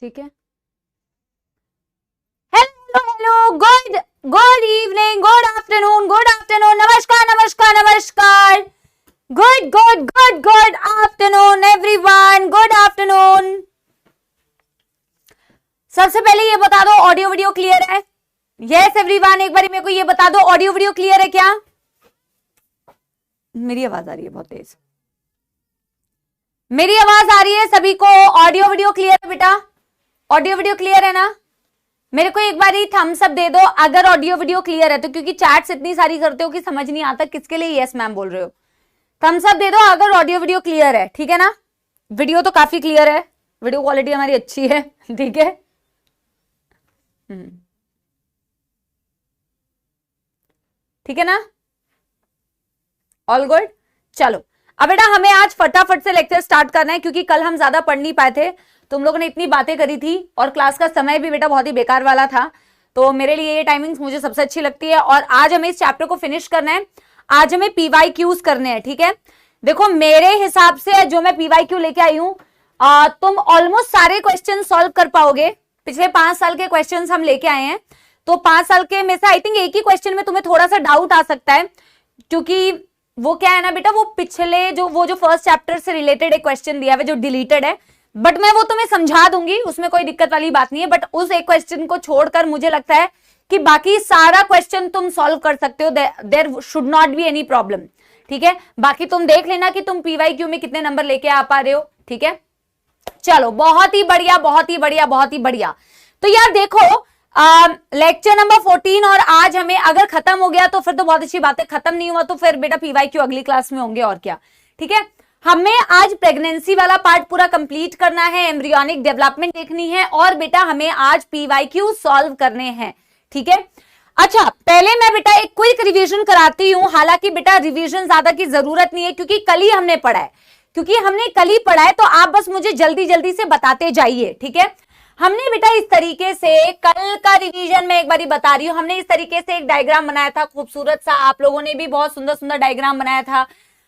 ठीक है। Hello hello, good evening, good afternoon, नमस्कार नमस्कार नमस्कार, good afternoon everyone, good afternoon. सबसे पहले ये बता दो ऑडियो वीडियो क्लियर है? यस एवरीवन, एक बार मेरे को ये बता दो ऑडियो वीडियो क्लियर है क्या? मेरी आवाज आ रही है बहुत तेज? मेरी आवाज आ रही है सभी को? ऑडियो वीडियो क्लियर है बेटा? ऑडियो वीडियो क्लियर है ना? मेरे को एक बार ही थम्स अप दे दो अगर ऑडियो वीडियो क्लियर है तो, क्योंकि चैट्स इतनी सारी करते हो कि समझ नहीं आता किसके लिए यस मैम बोल रहे हो। थम्स अप दे दो अगर ऑडियो वीडियो क्लियर है, ठीक है ना? वीडियो तो काफी क्लियर है, वीडियो क्वालिटी हमारी अच्छी है, ठीक है। ठीक है ना? All good. चलो अब बेटा हमें आज फटाफट से लेक्चर स्टार्ट करना है, क्योंकि कल हम ज्यादा पढ़ नहीं पाए थे, तुम लोगों ने इतनी बातें करी थी और क्लास का समय भी बेटा बहुत ही बेकार वाला था, तो मेरे लिए ये टाइमिंग्स मुझे सबसे अच्छी लगती है। और आज हमें इस चैप्टर को फिनिश करना है, आज हमें PYQs करने हैं, ठीक है। देखो मेरे हिसाब से जो मैं PYQ लेके आई हूं, तुम ऑलमोस्ट सारे क्वेश्चन सॉल्व कर पाओगे। पिछले 5 साल के क्वेश्चन हम लेके आए हैं, तो 5 साल के में से आई थिंक एक ही क्वेश्चन में तुम्हें थोड़ा सा डाउट आ सकता है, क्योंकि वो क्या है ना बेटा, वो पिछले जो फर्स्ट चैप्टर से रिलेटेड एक क्वेश्चन दिया है जो डिलीटेड है, बट मैं वो तुम्हें समझा दूंगी, उसमें कोई दिक्कत वाली बात नहीं है। बट उस एक क्वेश्चन को छोड़कर मुझे लगता है कि बाकी सारा क्वेश्चन तुम सॉल्व कर सकते हो, there should not be any problem, ठीक है। बाकी तुम देख लेना कि तुम PYQ में कितने नंबर लेके आ पा रहे हो, ठीक है। चलो बहुत ही बढ़िया बहुत ही बढ़िया बहुत ही बढ़िया। तो यार देखो लेक्चर नंबर 14 और आज हमें अगर खत्म हो गया तो फिर तो बहुत अच्छी बात है, खत्म नहीं हुआ तो फिर बेटा PYQ अगली क्लास में होंगे और क्या, ठीक है। हमें आज प्रेगनेंसी वाला पार्ट पूरा कंप्लीट करना है, एम्ब्रियोनिक डेवलपमेंट देखनी है और बेटा हमें आज PYQ सॉल्व करने हैं, ठीक है। अच्छा पहले मैं बेटा एक क्विक रिवीजन कराती हूं, हालांकि बेटा रिवीजन ज्यादा की जरूरत नहीं है क्योंकि कल ही हमने पढ़ा है, तो आप बस मुझे जल्दी जल्दी से बताते जाइए, ठीक है। हमने बेटा इस तरीके से कल का रिवीजन में एक बारी बता रही हूं, हमने इस तरीके से एक डायग्राम बनाया था खूबसूरत सा, आप लोगों ने भी बहुत सुंदर सुंदर डायग्राम बनाया था।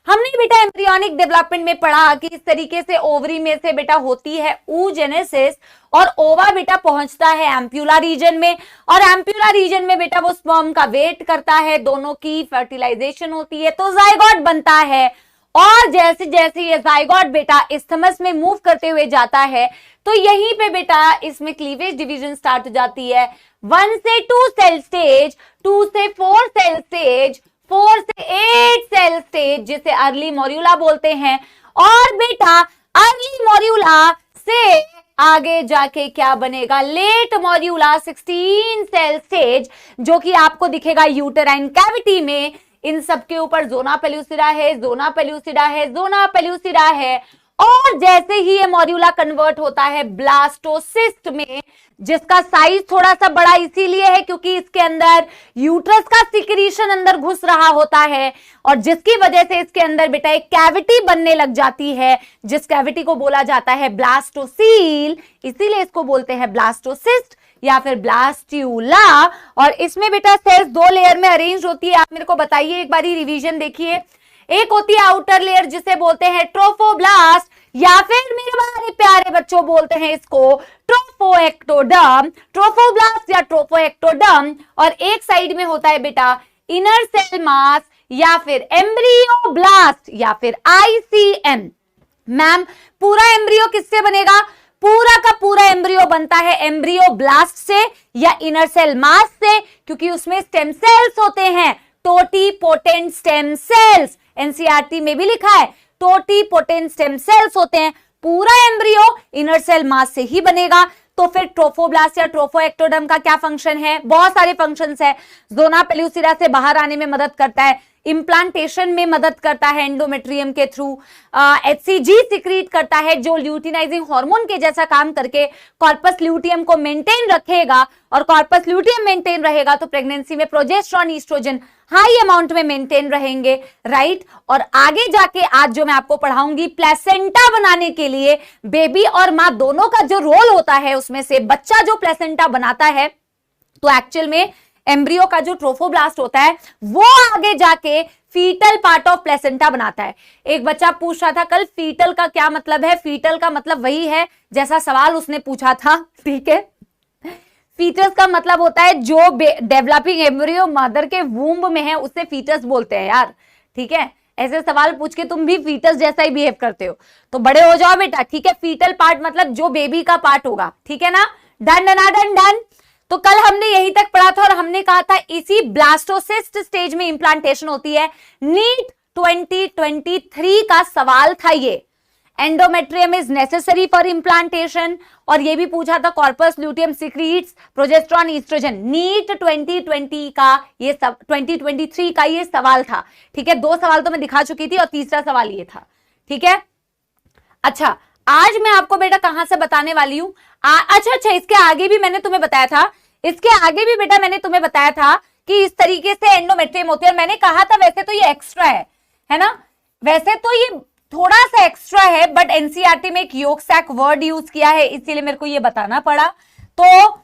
हमने बेटा एम्ब्रियोनिक डेवलपमेंट में पढ़ा कि इस तरीके से ओवरी में से बेटा होती है oogenesis और ओवा बेटा पहुंचता है एम्प्यूला रीजन में, और एम्प्यूला रीजन में बेटा वो स्पर्म का वेट करता है, दोनों की फर्टिलाइजेशन होती है तो जाइगोट बनता है। और जैसे जैसे ये जाइगोट बेटा इस्थमस में मूव करते हुए जाता है तो यहीं पे बेटा इसमें क्लीवेज डिवीजन स्टार्ट हो जाती है, 1 से 2 सेल स्टेज, 2 से 4 सेल स्टेज, 4 से 8 सेल स्टेज जिसे अर्ली मॉड्यूला बोलते हैं, और बेटा अर्ली मॉड्यूला से आगे जाके क्या बनेगा, लेट मॉड्यूला 16 सेल स्टेज, जो कि आपको दिखेगा यूटेराइन कैविटी में। इन सब के ऊपर जोना पेल्यूसिडा है, जोना पेल्यूसिडा है, जोना पेल्यूसिडा है, और जैसे ही ये मॉड्यूला कन्वर्ट होता है ब्लास्टोसिस्ट में, जिसका साइज थोड़ा सा बड़ा इसीलिए है क्योंकि इसके अंदर यूट्रस का सिक्रीशन अंदर घुस रहा होता है, और जिसकी वजह से इसके अंदर बेटा एक कैविटी बनने लग जाती है, जिस कैविटी को बोला जाता है ब्लास्टोसील, इसीलिए इसको बोलते हैं ब्लास्टोसिस्ट या फिर ब्लास्ट्यूला। और इसमें बेटा सेल्स 2 लेयर में अरेंज होती है। आप मेरे को बताइए एक बारी रिवीजन देखिए, एक होती है आउटर लेयर जिसे बोलते हैं ट्रोफोब्लास्ट, या फिर मेरे हमारे प्यारे बच्चों बोलते हैं इसको ट्रोफोएक्टोडर्म, ट्रोफोब्लास्ट या ट्रोफोएक्टोडर्म, और एक साइड में होता है बेटा इनर सेल मास या फिर एम्ब्रियोब्लास्ट या फिर ICM। मैम पूरा एम्ब्रियो किससे बनेगा? पूरा का पूरा एम्ब्रियो बनता है एम्ब्रियोब्लास्ट से या इनर सेल मास से, क्योंकि उसमें स्टेम सेल्स होते हैं, टोटीपोटेंट स्टेम सेल्स, NCERT में भी लिखा है टोटीपोटेंट स्टेम सेल्स होते हैं। पूरा एम्ब्रियो इनर सेल मास से ही बनेगा। तो फिर ट्रोफोब्लास्ट या ट्रोफोएक्टोडर्म का क्या फंक्शन है? बहुत सारे फंक्शंस है। जोना पेल्यूसिडा से बाहर आने में मदद करता है, इम्प्लांटेशन में मदद करता है एंडोमेट्रियम के थ्रू, HCG सिक्रीट करता है जो ल्यूटिनाइजिंग हार्मोन के जैसा काम करके कॉर्पस ल्यूटियम को मेंटेन रखेगा, और कॉर्पस ल्यूटियम मेंटेन रहेगा तो प्रेगनेंसी में प्रोजेस्टेरोन ईस्ट्रोजन हाई अमाउंट में मेंटेन रहेंगे, राइट। और आगे जाके आज जो मैं आपको पढ़ाऊंगी प्लेसेंटा बनाने के लिए बेबी और माँ दोनों का जो रोल होता है, उसमें से बच्चा जो प्लेसेंटा बनाता है तो एक्चुअल में एम्ब्रियो का जो ट्रोफोब्लास्ट होता है वो आगे जाके फीटल पार्ट ऑफ प्लेसेंटा बनाता है। एक बच्चा पूछ रहा था कल फीटल का क्या मतलब है, फीटल का मतलब वही है जैसा सवाल उसने पूछा था, ठीक है। फीटस का मतलब होता है जो डेवलपिंग एम्ब्रियो मदर के वूम्ब में है उसे फीटस बोलते हैं यार, ठीक है। ऐसे सवाल पूछ के तुम भी फीटस जैसा ही बिहेव करते हो, तो बड़े हो जाओ बेटा, ठीक है। फीटल पार्ट मतलब जो बेबी का पार्ट होगा, ठीक है ना। Done done done done. तो कल हमने यहीं तक पढ़ा था और हमने कहा था इसी ब्लास्टोसिस्ट स्टेज में इंप्लांटेशन होती है। नीट 2023 का सवाल था ये, endometrium is necessary for implantation, और ये भी पूछा था corpus luteum secretes progesterone oestrogen. NEET 2023 का ये सवाल था, ठीक है। 2 सवाल तो मैं दिखा चुकी थी और तीसरा सवाल ये था, ठीक है। अच्छा, आज मैं आपको बेटा कहां से बताने वाली हूं, अच्छा, इसके आगे भी मैंने तुम्हें बताया था, इसके आगे भी बेटा मैंने तुम्हें बताया था कि इस तरीके से एंडोमेट्रियम होती है। और मैंने कहा था वैसे तो ये एक्स्ट्रा है ना, वैसे तो ये थोड़ा सा एक्स्ट्रा है, बट एनसीईआरटी में एक योग सैक वर्ड यूज किया है, इसीलिए मेरे को ये बताना पड़ा। तो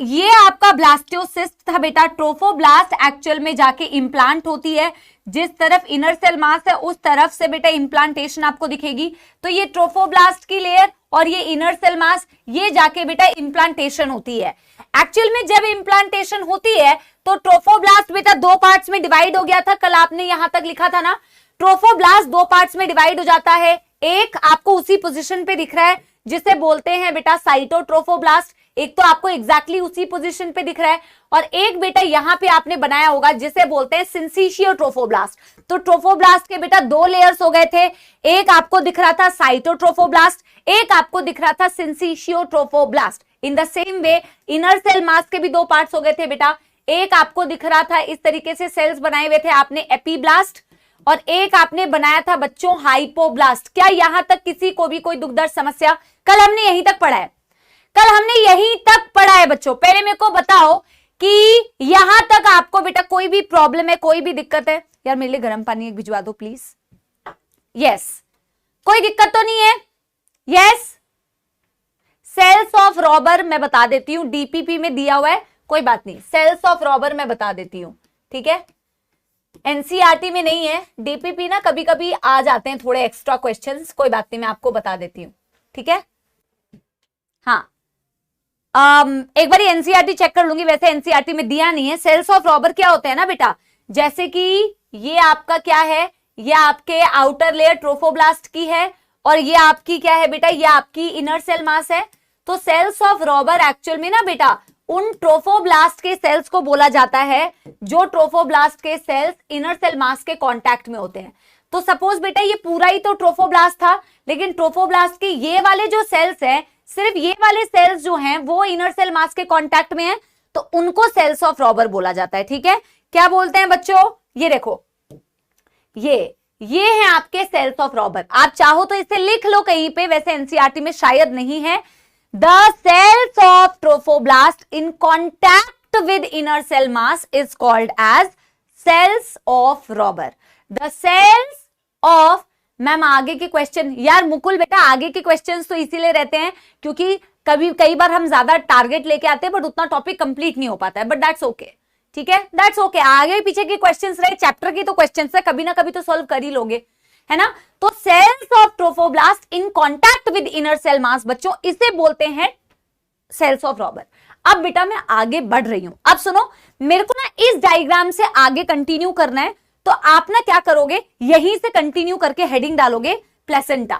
ये आपका ब्लास्टोसिस्ट था बेटा। ट्रोफोब्लास्ट एक्चुअल में जाके इंप्लांट होती है, जिस तरफ इनर सेल मास है उस तरफ से बेटा इंप्लांटेशन आपको दिखेगी। तो ये ट्रोफोब्लास्ट की लेयर और ये इनर सेल मास, ये जाके बेटा इंप्लांटेशन होती है। एक्चुअल में जब इंप्लांटेशन होती है तो ट्रोफोब्लास्ट बेटा 2 पार्ट्स में डिवाइड हो गया था, कल आपने यहां तक लिखा था ना। ट्रोफोब्लास्ट 2 पार्ट्स में डिवाइड हो जाता है, एक आपको उसी पोजीशन पे दिख रहा है जिसे बोलते हैं बेटा साइटोट्रोफोब्लास्ट, एक तो आपको एग्जैक्टली उसी पोजीशन पे दिख रहा है, और एक बेटा यहां पे आपने बनाया होगा जिसे बोलते हैं सिंसिशियोट्रोफोब्लास्ट। तो ट्रोफोब्लास्ट के बेटा 2 लेयर्स हो गए थे, एक आपको दिख रहा था साइटोट्रोफोब्लास्ट, एक आपको दिख रहा था syncytiotrophoblast. In the same way inner cell mass के भी 2 पार्ट्स हो गए थे बेटा, एक आपको दिख रहा था इस तरीके से सेल्स बनाए हुए थे आपने एपीब्लास्ट, और एक आपने बनाया था बच्चों हाइपोब्लास्ट। क्या यहां तक किसी को भी कोई दुखदर्द समस्या? कल हमने यहीं तक पढ़ा है, कल हमने यहीं तक पढ़ा है बच्चों। पहले मेरे को बताओ कि यहां तक आपको बेटा कोई भी प्रॉब्लम है, कोई भी दिक्कत है? यार मेरे लिए गर्म पानी एक भिजवा दो प्लीज। यस, कोई दिक्कत तो नहीं है? यस, सेल्स ऑफ रॉबर मैं बता देती हूं, डीपीपी में दिया हुआ है, कोई बात नहीं। सेल्स ऑफ रॉबर मैं बता देती हूं, ठीक है। एनसीईआरटी में नहीं है, डीपीपी ना कभी कभी आ जाते हैं थोड़े एक्स्ट्रा क्वेश्चंस, कोई बात नहीं, मैं आपको बता देती हूं, ठीक है। हाँ, एक बार एनसीईआरटी चेक कर लूंगी, वैसे एनसीईआरटी में दिया नहीं है। सेल्स ऑफ रॉबर क्या होते हैं ना बेटा, जैसे कि ये आपका क्या है, ये आपके आउटर लेयर ट्रोफोब्लास्ट की है, और ये आपकी क्या है बेटा, ये आपकी इनर सेल मास है। तो सेल्स ऑफ रॉबर एक्चुअल में ना बेटा उन ट्रोफोब्लास्ट के सेल्स को बोला जाता है जो ट्रोफोब्लास्ट के सेल्स इनर सेल मास के कांटेक्ट में होते हैं। तो सपोज बेटा ये पूरा ही तो ट्रोफोब्लास्ट था, लेकिन ट्रोफोब्लास्ट के ये वाले जो सेल्स हैं, सिर्फ ये वाले सेल्स जो हैं वो इनर सेल मास के कांटेक्ट में हैं, तो उनको सेल्स ऑफ रॉबर बोला जाता है, ठीक है। क्या बोलते हैं बच्चों, ये देखो, ये है आपके सेल्स ऑफ रॉबर। आप चाहो तो इसे लिख लो कहीं पे, वैसे एनसीईआरटी में शायद नहीं है। The cells of trophoblast in contact with inner cell mass is called as cells of Robber. The cells of, ma'am आगे के क्वेश्चन, यार मुकुल बेटा आगे के क्वेश्चंस तो इसीलिए रहते हैं क्योंकि कई बार हम ज्यादा टारगेट लेके आते हैं बट उतना टॉपिक कंप्लीट नहीं हो पाता है, बट दैट्स ओके, ठीक है, दैट्स ओके। आगे पीछे के क्वेश्चंस रहे, चैप्टर की तो क्वेश्चंस है, कभी ना कभी तो सॉल्व कर ही लोगे, है ना। तो cells of trophoblast in contact with inner cell mass बच्चों, इसे बोलते हैं सेल्स ऑफ रॉबर। अब बेटा मैं आगे बढ़ रही हूं, अब सुनो, मेरे को ना इस डायग्राम से आगे कंटिन्यू करना है, तो आप ना क्या करोगे, यहीं से कंटिन्यू करके हेडिंग डालोगे प्लेसेंटा,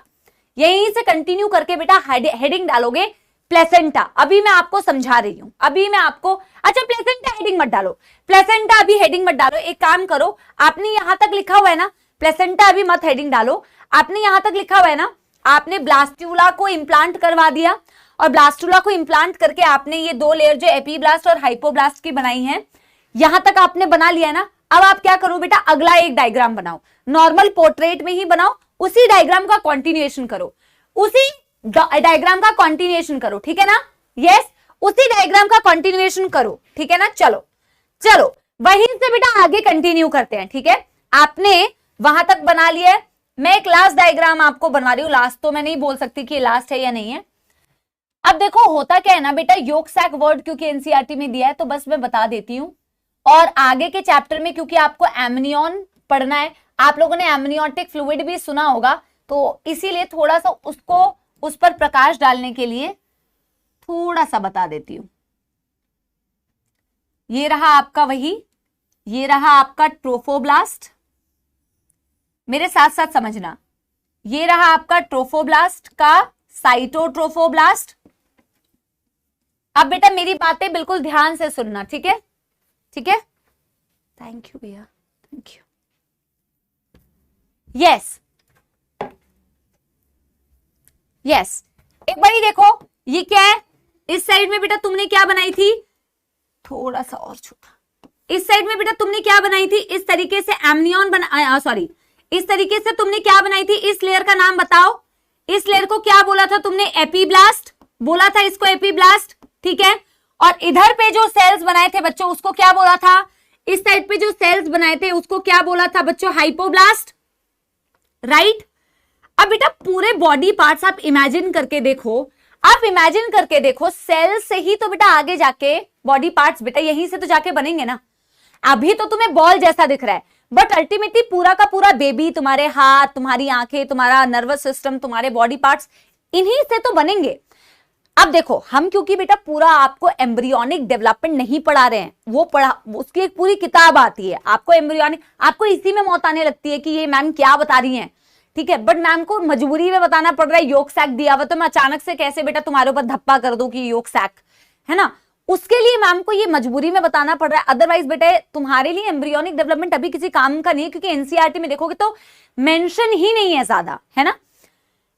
यहीं से कंटिन्यू करके बेटा हेडिंग डालोगे प्लेसेंटा। अभी मैं आपको समझा रही हूं, अभी मैं आपको, अच्छा प्लेसेंटा हेडिंग मत डालो, प्लेसेंटा अभी हेडिंग मत डालो। एक काम करो, आपने यहां तक लिखा हुआ है ना, प्लेसेंटा अभी मत हेडिंग डालो, आपने यहां तक लिखा हुआ है ना, आपने ब्लास्टुला को इंप्लांट करवा दिया, और ब्लास्टुला को इंप्लांट करके आपने ये 2 लेयर जो एपीब्लास्ट और हाइपोब्लास्ट की बनाई हैं, यहां तक आपने बना लिया ना। अब आप क्या करो बेटा, अगला एक डायग्राम बनाओ, नॉर्मल पोर्ट्रेट में ही बनाओ, उसी डायग्राम का कंटिन्यूएशन करो, उसी डायग्राम का कंटिन्यूएशन करो, ठीक है ना। यस, उसी डायग्राम का कंटिन्यूएशन करो, ठीक है ना। चलो वहीं से बेटा आगे कंटिन्यू करते हैं, ठीक है। आपने वहां तक बना लिया है, मैं एक लास्ट डायग्राम आपको बनवा रही हूं, लास्ट तो मैं नहीं बोल सकती कि लास्ट है या नहीं है। अब देखो होता क्या है ना बेटा, योग सैक वर्ड क्योंकि एनसीईआरटी में दिया है तो बस मैं बता देती हूँ, और आगे के चैप्टर में क्योंकि आपको एमनियन पढ़ना है, आप लोगों ने एमनियोटिक फ्लूइड भी सुना होगा, तो इसीलिए थोड़ा सा उसको उस पर प्रकाश डालने के लिए थोड़ा सा बता देती हूं। ये रहा आपका वही, ये रहा आपका ट्रोफोब्लास्ट, मेरे साथ साथ समझना, ये रहा आपका ट्रोफोब्लास्ट का साइटोट्रोफोब्लास्ट। अब बेटा मेरी बातें बिल्कुल ध्यान से सुनना, ठीक है, ठीक है, थैंक यू भैया, थैंक यू। यस यस, एक बारी देखो ये क्या है, इस साइड में बेटा तुमने क्या बनाई थी, थोड़ा सा और छोटा, इस साइड में बेटा तुमने क्या बनाई थी, इस तरीके से एमनियन बना, सॉरी इस तरीके से तुमने क्या बनाई थी, इस लेयर का नाम बताओ, इस लेयर को क्या बोला था तुमने, एपीब्लास्ट बोला था इसको, एपीब्लास्ट, ठीक है। और इधर पे जो सेल्स बनाए थे बच्चों उसको क्या बोला था, इस साइड पे जो सेल्स बनाए थे उसको क्या बोला था बच्चों, हाइपोब्लास्ट, राइट। अब बेटा पूरे बॉडी पार्ट्स आप इमेजिन करके देखो, आप इमेजिन करके देखो, सेल से ही तो बेटा आगे जाके बॉडी पार्ट्स बेटा यहीं से तो जाके बनेंगे ना। अभी तो तुम्हें बॉल जैसा दिख रहा है, बट अल्टीमेटली पूरा का पूरा बेबी, तुम्हारे हाथ, तुम्हारी आंखें, तुम्हारा नर्वस सिस्टम, तुम्हारे बॉडी पार्ट्स इन्हीं से तो बनेंगे। अब देखो हम क्योंकि बेटा पूरा आपको एम्ब्रियोनिक डेवलपमेंट नहीं पढ़ा रहे हैं, वो पढ़ा, उसकी एक पूरी किताब आती है आपको एम्ब्रियोनिक, आपको इसी में मौत आने लगती है कि ये मैम क्या बता रही हैं, ठीक है, बट मैम को मजबूरी में बताना पड़ रहा है, योग सैक दिया हुआ तो मैं अचानक से कैसे बेटा तुम्हारे ऊपर धप्पा कर दूं कि योग सैक है ना, उसके लिए मैम को ये मजबूरी में बताना पड़ रहा है। अदरवाइज बेटा तुम्हारे लिए एम्ब्रियोनिक डेवलपमेंट अभी किसी काम का नहीं है, क्योंकि एनसीईआरटी में देखोगे तो मेंशन ही नहीं है ज्यादा, है ना।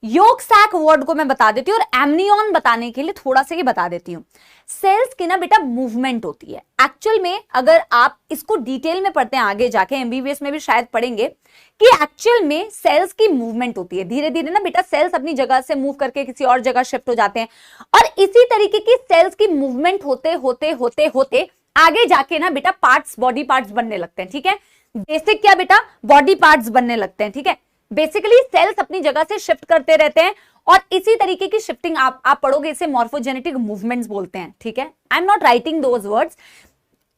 योग सैक वर्ड को मैं बता देती हूँ, और एमनियन बताने के लिए थोड़ा सा ही बता देती हूँ। सेल्स की ना बेटा मूवमेंट होती है एक्चुअल में, अगर आप इसको डिटेल में पढ़ते हैं आगे जाके, एमबीबीएस में भी शायद पढ़ेंगे कि एक्चुअल में सेल्स की मूवमेंट होती है, धीरे धीरे ना बेटा सेल्स अपनी जगह से मूव करके किसी और जगह शिफ्ट हो जाते हैं, और इसी तरीके की सेल्स की मूवमेंट होते होते होते होते आगे जाके ना बेटा पार्ट्स, बॉडी पार्ट्स बनने लगते हैं, ठीक है। बेसिक क्या बेटा, बॉडी पार्ट्स बनने लगते हैं, ठीक है। बेसिकली सेल्स अपनी जगह से शिफ्ट करते रहते हैं, और इसी तरीके की शिफ्टिंग आप पढ़ोगे, इसे मॉर्फोजेनेटिक मूवमेंट्स बोलते हैं, ठीक है। I am not writing those words,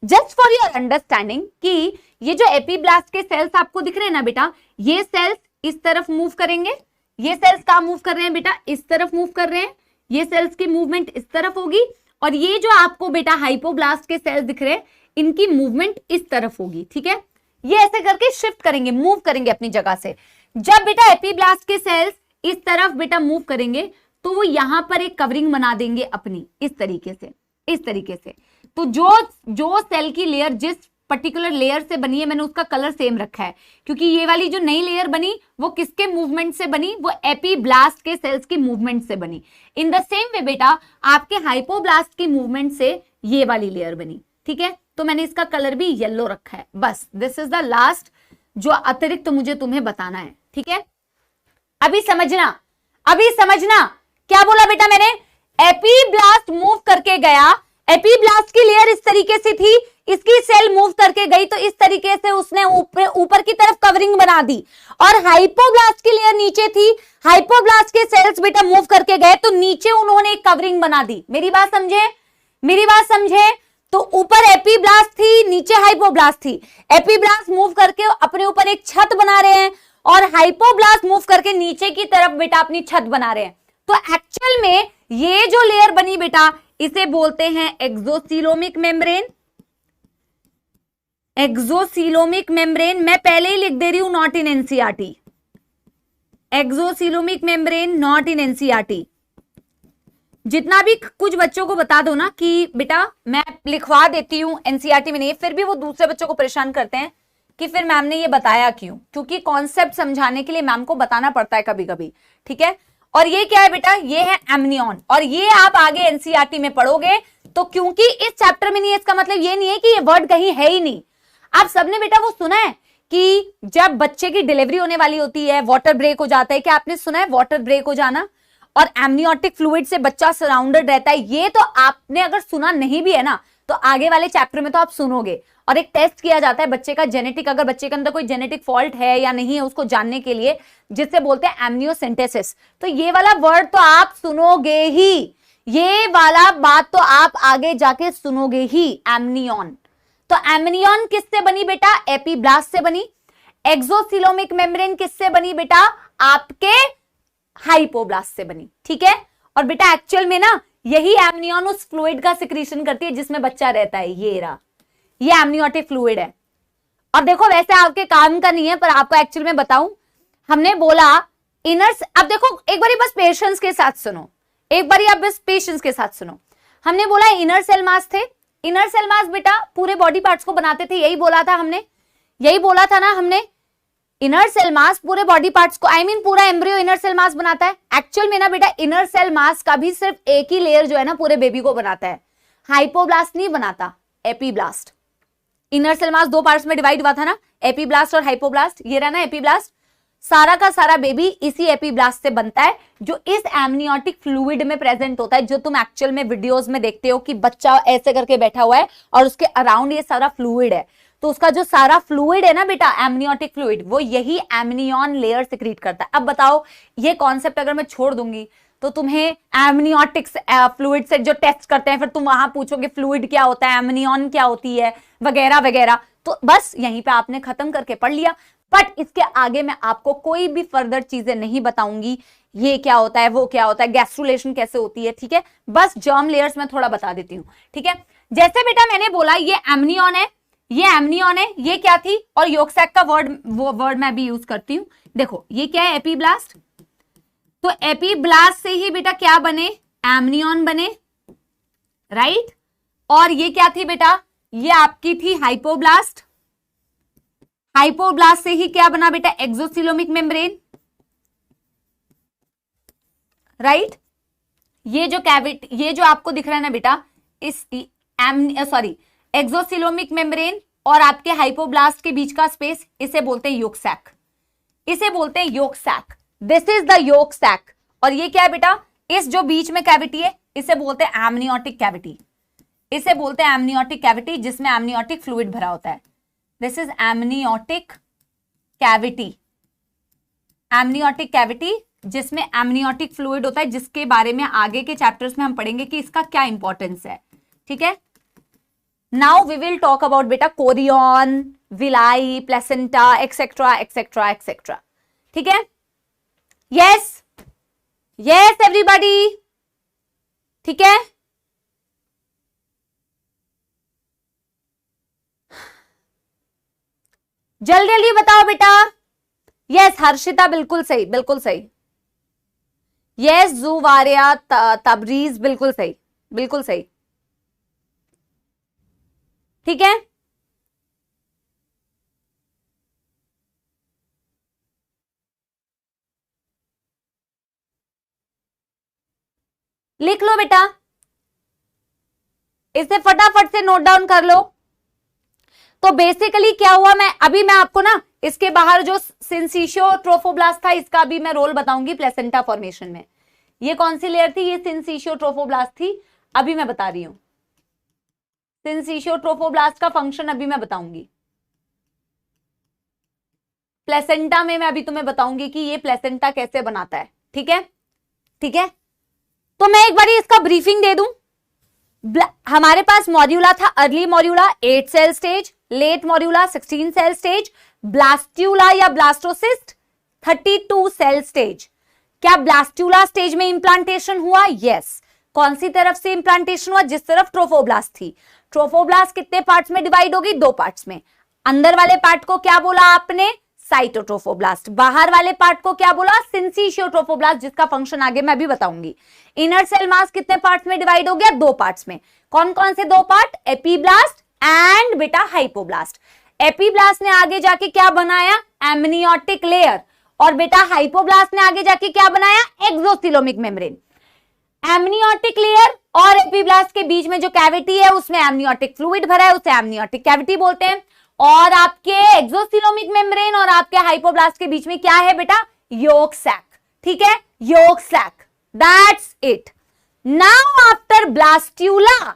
just for your understanding कि ये जो एपीब्लास्ट के सेल्स आपको दिख रहे हैं ना बेटा, ये सेल्स इस तरफ मूव करेंगे, ये सेल्स कहां मूव कर रहे हैं बेटा, इस तरफ मूव कर रहे हैं, ये सेल्स की मूवमेंट इस तरफ होगी, और ये जो आपको बेटा हाइपोब्लास्ट के सेल्स दिख रहे हैं इनकी मूवमेंट इस तरफ होगी, ठीक है। ये ऐसे करके शिफ्ट करेंगे, मूव करेंगे अपनी जगह से। जब बेटा एपीब्लास्ट के सेल्स इस तरफ बेटा मूव करेंगे तो वो यहां पर एक कवरिंग बना देंगे अपनी, इस तरीके से, इस तरीके से। तो जो सेल की लेयर जिस पर्टिकुलर लेयर से बनी है, मैंने उसका कलर सेम रखा है, क्योंकि ये वाली जो नई लेयर बनी वो किसके मूवमेंट से बनी, वो एपीब्लास्ट के सेल्स की मूवमेंट से बनी। इन द सेम वे बेटा आपके हाइपोब्लास्ट की मूवमेंट से ये वाली लेयर बनी, ठीक है। तो मैंने इसका कलर भी येलो रखा है, बस दिस इज द लास्ट जो अतिरिक्त तो मुझे तुम्हें बताना है, ठीक है। अभी समझना क्या बोला बेटा मैंने, एपीब्लास्ट मूव करके गया, एपीब्लास्ट की लेयर इस तरीके से थी, इसकी सेल मूव करके गई तो इस तरीके से उसने ऊपर की तरफ कवरिंग बना दी, और हाइपोब्लास्ट की लेयर नीचे थी, हाइपोब्लास्ट के सेल्स बेटा मूव करके गए तो नीचे उन्होंने एक कवरिंग बना दी। मेरी बात समझे, तो ऊपर एपीब्लास्ट थी, नीचे हाइपोब्लास्ट थी, एपीब्लास्ट मूव करके अपने ऊपर एक छत बना रहे हैं, और हाइपोब्लास्ट मूव करके नीचे की तरफ बेटा अपनी छत बना रहे हैं। तो एक्चुअल में ये जो लेयर बनी बेटा इसे बोलते हैं एक्सोसीलोमिक मेम्ब्रेन। एक्सोसीलोमिक मेम्ब्रेन मैं पहले ही लिख दे रही हूं, not in NCERT. Exocoelomic membrane not in NCERT. जितना भी कुछ बच्चों को बता दो ना कि बेटा मैं लिखवा देती हूं एनसीईआरटी में नहीं, फिर भी वो दूसरे बच्चों को परेशान करते हैं कि फिर मैम ने ये बताया क्यों, क्योंकि कॉन्सेप्ट समझाने के लिए मैम को बताना पड़ता है कभी कभी, ठीक है। और ये क्या है बेटा, ये है एमनियन, और ये आप आगे एनसीईआरटी में पढ़ोगे। तो क्योंकि इस चैप्टर में नहीं है इसका मतलब ये नहीं है कि ये वर्ड कहीं है ही नहीं। आप सबने बेटा वो सुना है कि जब बच्चे की डिलीवरी होने वाली होती है वाटर ब्रेक हो जाता है, क्या आपने सुना है वाटर ब्रेक हो जाना, और एमनियोटिक फ्लूइड से बच्चा सराउंडेड रहता है। ये तो आपने अगर सुना नहीं भी है ना तो आगे वाले चैप्टर में तो आप सुनोगे, और एक टेस्ट किया जाता है बच्चे का जेनेटिक, अगर बच्चे के अंदर कोई जेनेटिक फॉल्ट है या नहीं है उसको जानने के लिए, जिससे बोलते हैं एमनियोसेंटेसिस। तो ये वाला वर्ड तो आप सुनोगे ही, ये वाला बात तो आप आगे जाके सुनोगे ही, एमनियन। तो एमनियन किससे बनी बेटा? एपीब्लास्ट से बनी। एक्सोसिलोमिक मेम्ब्रेन किससे बनी बेटा? आपके हाइपोब्लास्ट से बनी, ठीक है। और बेटा एक्चुअल में ना यही एमनियन उस फ्लूइड का सिक्रीशन करती है जिसमें बच्चा रहता है, ये रहा, ये एमनियोटिक फ्लूइड है। और देखो वैसे आपके काम का नहीं है पर आपको एक्चुअल में बताऊं, हमने बोला इनर, अब देखो एक बारी बस पेशेंस के साथ सुनो, एक बारी आप बस पेशेंस के साथ सुनो। हमने बोला इनर सेल मास थे, इनर सेल मास बेटा पूरे बॉडी पार्ट्स को बनाते थे, यही बोला था हमने, यही बोला था ना हमने। इनर सेल मास पूरे बॉडी पार्ट्स को, आई मीन पूरा एम्ब्रियो इनर सेल मास बनाता है। एक्चुअल में ना बेटा इनर सेल मास का भी सिर्फ एक ही लेयर जो है ना पूरे बेबी को बनाता है, हाइपोब्लास्ट नहीं बनाता, एपीब्लास्ट। इनर सेल मास दो पार्ट्स में डिवाइड हुआ था ना, एपीब्लास्ट और हाइपोब्लास्ट, ये रहा ना एपीब्लास्ट। सारा का सारा बेबी इसी एपीब्लास्ट से बनता है जो इस एमनियोटिक फ्लूइड में प्रेजेंट होता है, जो तुम एक्चुअल में वीडियोस में देखते हो कि बच्चा ऐसे करके बैठा हुआ है और उसके अराउंड ये सारा फ्लूइड है। तो उसका जो सारा फ्लूइड है ना बेटा, एमनियोटिक फ्लूइड, वो यही एमनियन लेयर सिक्रीट करता है। अब बताओ ये कॉन्सेप्ट अगर मैं छोड़ दूंगी तो तुम्हें एमनियोटिक फ्लूइड से जो टेस्ट करते हैं फिर तुम वहां पूछोगे फ्लूइड क्या होता है, एमनियन क्या होती है, वगैरह वगैरह। तो बस यहीं पे आपने खत्म करके पढ़ लिया। बट इसके आगे मैं आपको कोई भी फर्दर चीजें नहीं बताऊंगी, ये क्या होता है, वो क्या होता है, गैस्ट्रुलेशन कैसे होती है, ठीक है। बस जर्म लेयर्स में थोड़ा बता देती हूँ, ठीक है। जैसे बेटा मैंने बोला ये एमनियन है, ये एमनियन है, ये क्या थी, और योगसैक का वर्ड मैं भी यूज करती हूँ। देखो ये क्या है, एपीब्लास्ट। तो एपीब्लास्ट से ही बेटा क्या बने, एमनियन बने, राइट। और ये क्या थी बेटा, ये आपकी थी हाइपोब्लास्ट। हाइपोब्लास्ट से ही क्या बना बेटा, एक्सोसिलोमिक मेम्ब्रेन, राइट। ये जो कैविटी, ये जो आपको दिख रहा है ना बेटा, इस एक्सोसिलोमिक मेम्ब्रेन और आपके हाइपोब्लास्ट के बीच का स्पेस, इसे बोलते हैं योगसैक, इसे बोलते हैं yolk sac. This is the yolk sac. और ये क्या है बेटा, इस जो बीच में कैविटी है इसे बोलते हैं एमनियोटिक कैविटी, इसे बोलते हैं एमनियोटिक कैविटी जिसमें एमनियोटिक फ्लूइड भरा होता है। This is amniotic cavity, amniotic cavity जिसमें एमनियोटिक फ्लूइड होता है, जिसके बारे में आगे के चैप्टर्स में हम पढ़ेंगे कि इसका क्या इंपॉर्टेंस है, ठीक है। Now we will talk about बेटा chorion, villi, placenta, etcetera etcetera etcetera, ठीक है। यस यस एवरीबॉडी, ठीक है। जल्दी जल्दी बताओ बेटा। यस हर्षिता, बिल्कुल सही, बिल्कुल सही। यस जुवारिया तबरीज, बिल्कुल सही, बिल्कुल सही, ठीक है। लिख लो बेटा, इसे फटाफट से नोट डाउन कर लो। तो बेसिकली क्या हुआ, मैं आपको ना इसके बाहर जो सिंसिशियो ट्रोफोब्लास्ट था इसका भी मैं रोल बताऊंगी प्लेसेंटा फॉर्मेशन में। ये कौन सी लेयर थी, ये सिंसिशियो ट्रोफोब्लास्ट थी, अभी मैं बता रही हूं। सिंसिशियो ट्रोफोब्लास्ट का फंक्शन अभी मैं बताऊंगी। प्लेसेंटा में मैं अभी तुम्हें बताऊंगी कि ये प्लेसेंटा कैसे बनाता है, ठीक है, ठीक है। तो मैं एक बारी इसका ब्रीफिंग दे दूं। हमारे पास मॉड्यूला था, early morula 8 cell stage, late morula 16 cell stage, blastula या ब्लास्टोसिस्ट 32 सेल स्टेज। क्या ब्लास्ट्यूला स्टेज में इंप्लांटेशन हुआ? यस। कौन सी तरफ से इंप्लांटेशन हुआ? जिस तरफ ट्रोफोब्लास्ट थी। ट्रोफोब्लास्ट कितने पार्ट्स में डिवाइड होगी? 2 पार्ट्स में। अंदर वाले पार्ट को क्या बोला आपने? साइटोट्रोफोब्लास्ट। बाहर वाले पार्ट को क्या बोला? सिंसिशियोट्रोफोब्लास्ट, जिसका फंक्शन आगे मैं भी बताऊंगी। इनर सेल मास कितने पार्ट्स में डिवाइड हो गया? 2 पार्ट्स में। कौन कौन से 2 पार्ट? एपीब्लास्ट एंड बेटा हाइपोब्लास्ट। एपीब्लास्ट ने आगे जाके क्या बनाया? Amniotic layer. और बेटा हाइपोब्लास्ट ने आगे जाके क्या बनाया? एक्सोसिलोमिक मेम्ब्रेन। एमनियोटिक लेयर और एपीब्लास्ट के बीच में जो कैविटी है उसमें एमनियोटिक फ्लूइड भरा है, उसे एमनियोटिक कैविटी बोलते हैं। और आपके एक्सोसिलोमिक मेम्ब्रेन और आपके हाइपोब्लास्ट के बीच में क्या है बेटा? योक सैक, ठीक है, yolk sac. That's it. Now after blastula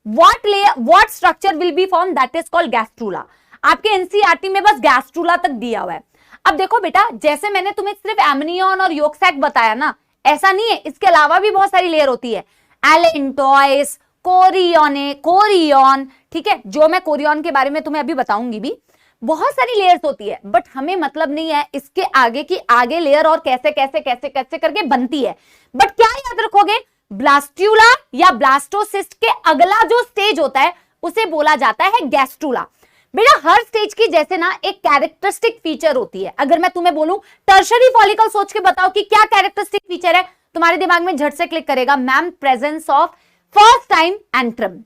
what structure will be formed? that is called gastrula. आपके एनसीईआरटी में बस गैस्ट्रूला तक दिया हुआ है। अब देखो बेटा, जैसे मैंने तुम्हें सिर्फ एमनियन और योक सैक बताया ना, ऐसा नहीं है, इसके अलावा भी बहुत सारी लेयर होती है। एलेंटॉइस, कोरियन, ठीक है, जो मैं कोरियन के बारे में तुम्हें अभी बताऊंगी भी। बहुत सारी लेयर्स होती है, बट हमें मतलब नहीं है इसके आगे की आगे लेयर और कैसे कैसे कैसे कैसे करके बनती है। बट क्या याद रखोगे, ब्लास्ट्यूला या ब्लास्टोसिस्ट के अगला जो स्टेज होता है उसे बोला जाता है गैस्ट्रूला। बेटा हर स्टेज की जैसे ना एक कैरेक्टरिस्टिक फीचर होती है। अगर मैं तुम्हें बोलूं टर्शरी फॉलिकल, सोच के बताओ कि क्या कैरेक्टरिस्टिक फीचर है, तुम्हारे दिमाग में झट से क्लिक करेगा, ma'am presence of first time antrum.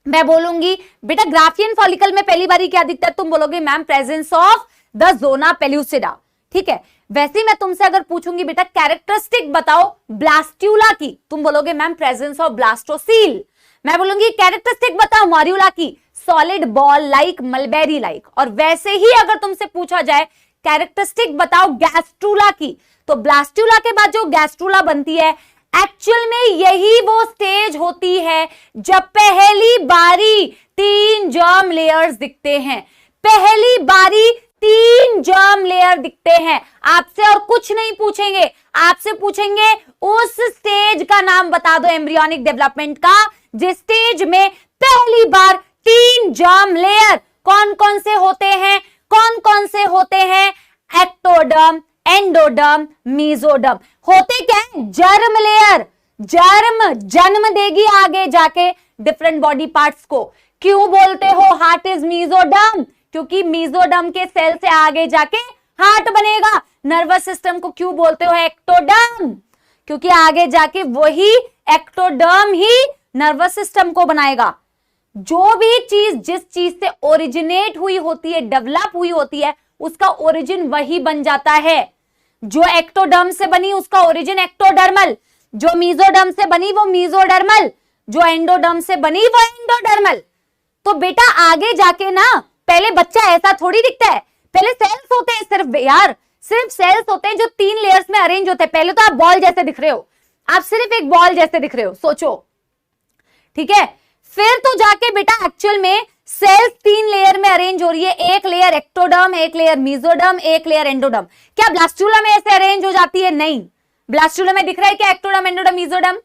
मैं बोलूंगी बेटा ग्राफियन फॉलिकल में पहली बारी क्या दिखता है, तुम बोलोगे ma'am presence of the zona pellucida, ठीक है। वैसे मैं तुमसे अगर पूछूंगी बेटा कैरेक्टरिस्टिक बताओ ब्लास्ट्यूला की, तुम बोलोगे मैम प्रेजेंस ऑफ ब्लास्टोसील। मैं बोलूंगी कैरेक्टरिस्टिक बताओ मॉर्यूला की, solid ball like, mulberry like. और वैसे ही अगर तुमसे पूछा जाए कैरेक्टरिस्टिक बताओ गैस्ट्रूला की, तो ब्लास्ट्यूला के बाद जो गैस्ट्रूला बनती है, एक्चुअल में यही वो स्टेज होती है जब पहली बारी 3 जर्म लेयर्स दिखते हैं। पहली बारी 3 जर्म लेयर दिखते हैं। आपसे और कुछ नहीं पूछेंगे, आपसे पूछेंगे उस स्टेज का नाम बता दो एम्ब्रियोनिक डेवलपमेंट का जिस स्टेज में पहली बार 3 जर्म लेयर कौन कौन से होते हैं, कौन कौन से होते हैं, एक्टोडर्म, एंडोडर्म, मेसोडर्म। होते क्या है, जर्म लेयर। जर्म जन्म देगी आगे जाके डिफरेंट बॉडी पार्ट्स को। क्यों बोलते हो हार्ट इज मेसोडर्म, क्योंकि मेसोडर्म के सेल से आगे जाके हार्ट बनेगा। नर्वस सिस्टम को क्यों बोलते हो एक्टोडर्म, क्योंकि आगे जाके वही एक्टोडर्म ही नर्वस सिस्टम को बनाएगा। जो भी चीज जिस चीज से ओरिजिनेट हुई होती है, डेवलप हुई होती है, उसका ओरिजिन वही बन जाता है। जो एक्टोडर्म से बनी उसका ओरिजिन एक्टोडर्मल, जो मेसोडर्म से बनी वो मेसोडर्मल, जो एंडोडर्म से बनी वो एंडोडर्मल। तो बेटा आगे जाके ना पहले बच्चा ऐसा थोड़ी दिखता है, पहले सेल्स होते हैं सिर्फ यार, सिर्फ सेल्स होते हैं जो 3 लेयर्स में अरेंज होते हैं। पहले तो आप बॉल जैसे दिख रहे हो, आप सिर्फ एक बॉल जैसे दिख रहे हो, सोचो, ठीक है। फिर तो जाके बेटा एक्चुअल में सेल्स 3 लेयर में अरेंज हो रही है, एक लेयर एक्टोडर्म, एक लेयर मेसोडर्म, एक लेयर एंडोडर्म। क्या ब्लास्टूला में ऐसे अरेंज हो जाती है? नहीं। ब्लास्टूला में दिख रहा है क्या एक्टोडर्म, एंडोडर्म, मेसोडर्म?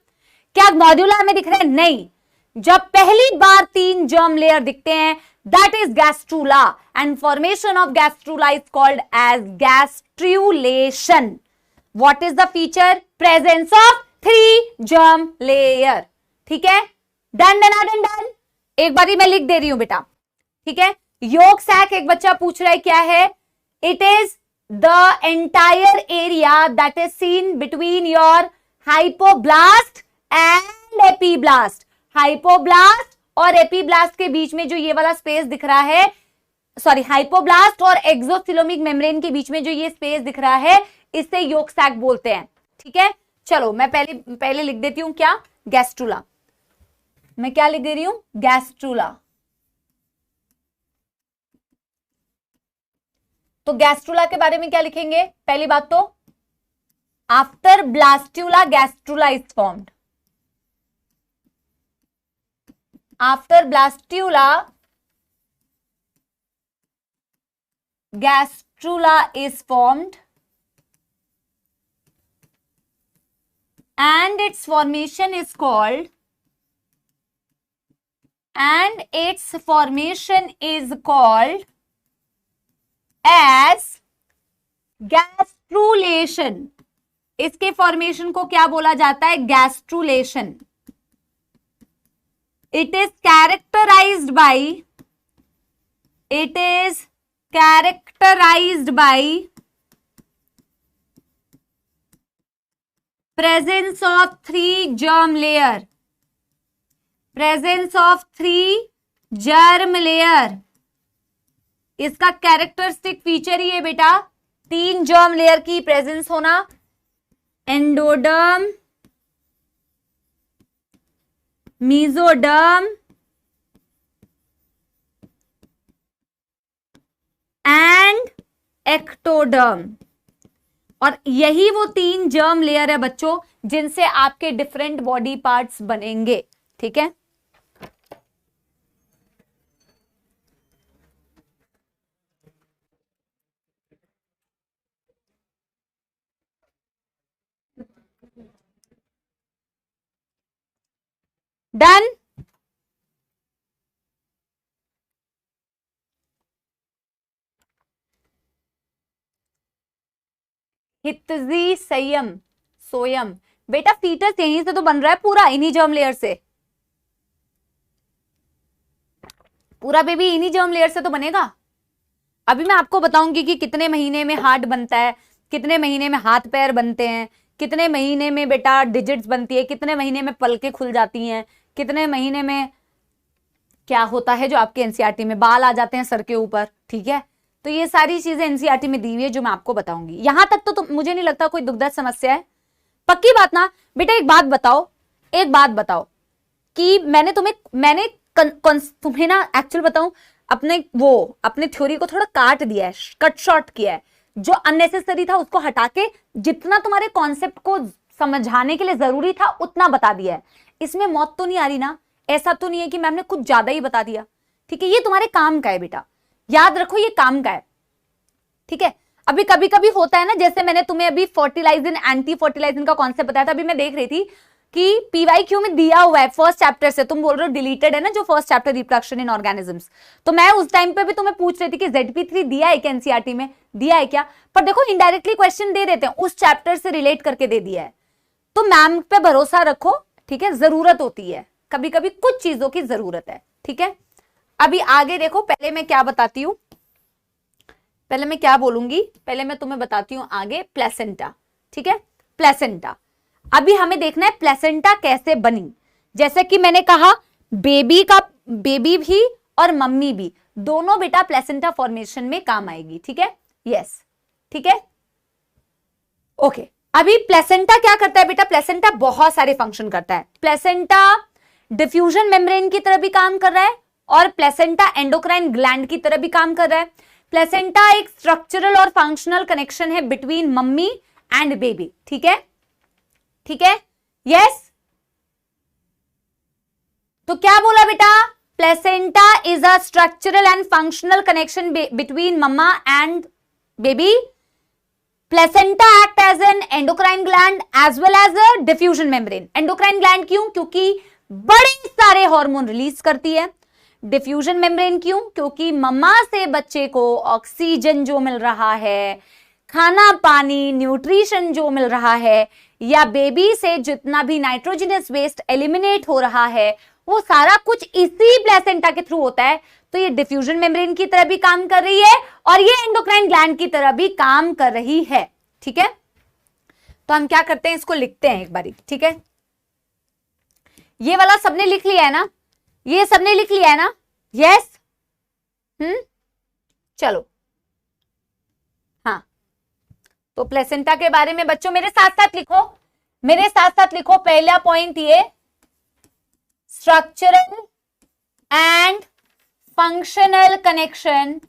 क्या मॉड्यूला में दिख रहा है? नहीं। जब पहली बार 3 जर्म लेयर दिखते हैं, that is gastrula, and formation of gastrula is called as gastrulation. What is the feature? Presence of 3 germ layer, ठीक है। Done done done done. एक बारी मैं लिख दे रही हूं बेटा, ठीक है। योग सैक एक बच्चा पूछ रहा है क्या है, it is the entire area that is seen between your hypoblast and epiblast. Hypoblast और एपीब्लास्ट के बीच में जो ये वाला स्पेस दिख रहा है, सॉरी हाइपोब्लास्ट और एक्सोथिलोमिक मेम्ब्रेन के बीच में जो ये स्पेस दिख रहा है, इसे योग सैक बोलते हैं, ठीक है। चलो मैं पहले लिख देती हूं क्या, गैस्ट्रूला। मैं क्या लिख दे रही हूं, गैस्ट्रूला। तो गैस्ट्रूला के बारे में क्या लिखेंगे, पहली बात तो after blastula gastrula is formed. After blastula gastrula is formed and its formation is called as gastrulation. इसके फॉर्मेशन को क्या बोला जाता है, gastrulation. It is characterised by presence of 3 germ layer, presence of 3 germ layer। इसका characteristic feature ही है बेटा 3 germ layer की प्रेजेंस होना। Endoderm, mesoderm and ectoderm. और यही वो 3 जर्म लेयर है बच्चों जिनसे आपके डिफरेंट बॉडी पार्ट्स बनेंगे, ठीक है। डन। हितजी संयम सोयम, बेटा फीटस यहीं से तो बन रहा है पूरा, इन्हीं जर्म लेयर से, पूरा बेबी इन्हीं जर्म लेयर से तो बनेगा। अभी मैं आपको बताऊंगी कि कितने महीने में हार्ट बनता है, कितने महीने में हाथ पैर बनते हैं, कितने महीने में बेटा डिजिट्स बनती है, कितने महीने में पलकें खुल जाती हैं, कितने महीने में क्या होता है जो आपके एनसीईआरटी में बाल आ जाते हैं सर के ऊपर, ठीक है। तो ये सारी चीजें एनसीईआरटी में दी हुई है जो मैं आपको बताऊंगी। यहां तक तो मुझे नहीं लगता कोई दुखद समस्या है, पक्की बात ना। बेटा एक बात बताओ, एक बात बताओ कि मैंने तुम्हें ना एक्चुअल बताऊं, अपने थ्योरी को थोड़ा काट दिया है, कट शॉर्ट किया है, जो अननेसेसरी था उसको हटा के जितना तुम्हारे कॉन्सेप्ट को समझाने के लिए जरूरी था उतना बता दिया है। इसमें मौत तो नहीं आ रही ना, ऐसा तो नहीं है कि मैम ने कुछ ज्यादा ही बता दिया, ठीक है। ये तुम्हारे काम का है बेटा, याद रखो ये काम का है, ठीक है। अभी कभी कभी होता है ना, जैसे मैंने तुम्हें अभी फर्टिलाइजिन एंटी फर्टिलाइजिन का कॉन्सेप्ट बताया था, अभी मैं देख रही थी कि पीवाईक्यू में दिया हुआ है फर्स्ट चैप्टर से, तुम बोल रहे हो डिलीटेड है ना जो first chapter reproduction in organisms, तो मैं उस टाइम पे भी तुम्हें पूछ रही थी कि ZP3 दिया है क्या एनसीईआरटी में, दिया है क्या। पर देखो इनडायरेक्टली क्वेश्चन दे देते हैं, उस चैप्टर से रिलेट करके दे दिया है, तो मैम पे भरोसा रखो, ठीक है। जरूरत होती है कभी कभी, कुछ चीजों की जरूरत है, ठीक है। अभी आगे देखो, पहले मैं क्या बताती हूं, पहले मैं क्या बोलूंगी, पहले मैं तुम्हें बताती हूं आगे प्लेसेंटा, ठीक है। प्लेसेंटा अभी हमें देखना है प्लेसेंटा कैसे बनी। जैसे कि मैंने कहा बेबी भी और मम्मी भी दोनों बेटा प्लेसेंटा फॉर्मेशन में काम आएगी, ठीक है। यस, ठीक है, ओके। अभी प्लेसेंटा क्या करता है बेटा, प्लेसेंटा बहुत सारे फंक्शन करता है। प्लेसेंटा डिफ्यूजन मेम्ब्रेन की तरह भी काम कर रहा है और प्लेसेंटा एंडोक्राइन ग्लैंड की तरह भी काम कर रहा है। प्लेसेंटा एक स्ट्रक्चरल और फंक्शनल कनेक्शन है बिटवीन मम्मी एंड बेबी, ठीक है, ठीक है। यस, तो क्या बोला बेटा, placenta is a structural and functional connection between mamma and baby. Placenta act as an endocrine gland as well as a diffusion membrane. Endocrine gland क्यों, क्योंकि बड़े सारे हार्मोन रिलीज करती है। डिफ्यूजन मेम्ब्रेन क्यों, क्योंकि मम्मा से बच्चे को ऑक्सीजन जो मिल रहा है, खाना पानी न्यूट्रिशन जो मिल रहा है, या बेबी से जितना भी नाइट्रोजनस वेस्ट एलिमिनेट हो रहा है, वो सारा कुछ इसी प्लेसेंटा के थ्रू होता है। तो ये डिफ्यूजन मेम्ब्रेन की तरह भी काम कर रही है और ये एंडोक्राइन ग्लैंड की तरह भी काम कर रही है, ठीक है। तो हम क्या करते हैं, इसको लिखते हैं एक बारी, ठीक है। ये वाला सबने लिख लिया है ना, ये सबने लिख लिया है ना, यस, चलो, हाँ। तो प्लेसेंटा के बारे में बच्चों मेरे साथ साथ लिखो, मेरे साथ साथ लिखो। पहला पॉइंट ये structural and functional connection,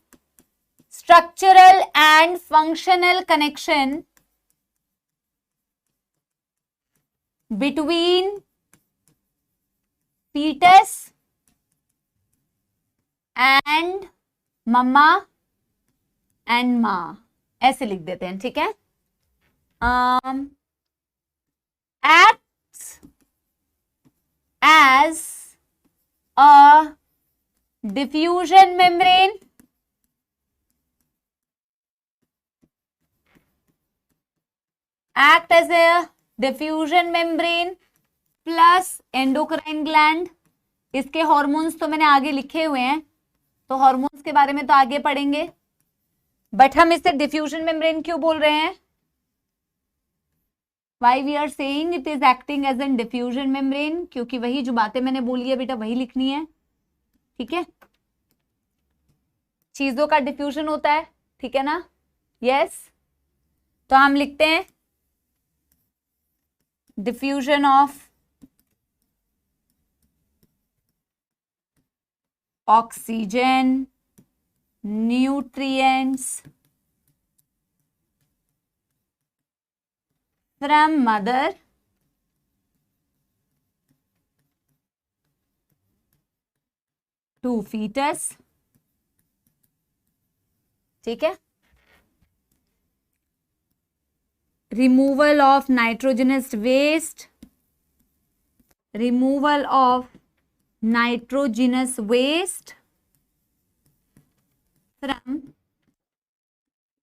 structural and functional connection between fetus and mamma and माँ, ऐसे लिख देते हैं, ठीक है। acts as a diffusion membrane plus endocrine gland. इसके हॉर्मोन्स तो मैंने आगे लिखे हुए हैं, तो हॉर्मोन्स के बारे में तो आगे पढ़ेंगे, बट हम इसे डिफ्यूजन मेम्ब्रेन क्यों बोल रहे हैं, why we are saying it is acting as an diffusion membrane, क्योंकि वही जो बातें मैंने बोली है बेटा वही लिखनी है, ठीक है। चीजों का डिफ्यूजन होता है, ठीक है ना, यस। तो हम लिखते हैं diffusion of oxygen nutrients from mother to foetus, ठीक है। Removal of nitrogenous waste, removal of nitrogenous waste from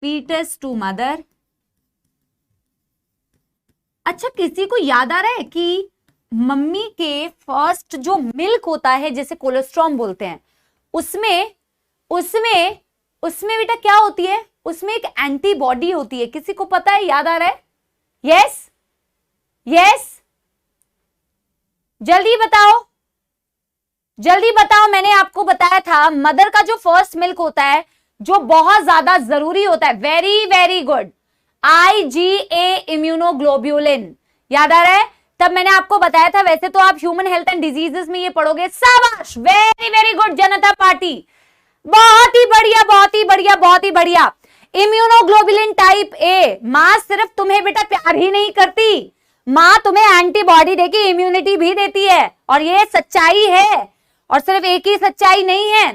foetus to mother. अच्छा, किसी को याद आ रहा है कि मम्मी के फर्स्ट जो मिल्क होता है जिसे कोलेस्ट्रॉम बोलते हैं, उसमें उसमें उसमें बेटा क्या होती है? उसमें एक एंटीबॉडी होती है। किसी को पता है, याद आ रहा है? यस यस, जल्दी बताओ, जल्दी बताओ। मैंने आपको बताया था मदर का जो फर्स्ट मिल्क होता है जो बहुत ज्यादा जरूरी होता है, very very good, IgA immunoglobulin. याद आ रहा है? तब मैंने आपको बताया था, वैसे तो आप ह्यूमन हेल्थ एंड डिजीजेस में ये पढ़ोगे। शाबाश, वेरी वेरी गुड जनता पार्टी, बहुत ही बढ़िया बहुत ही बढ़िया बहुत ही बढ़िया। Immunoglobulin type A. मां सिर्फ तुम्हें बेटा प्यार ही नहीं करती, मां तुम्हें एंटीबॉडी देके इम्यूनिटी भी देती है, और ये सच्चाई है। और सिर्फ एक ही सच्चाई नहीं है,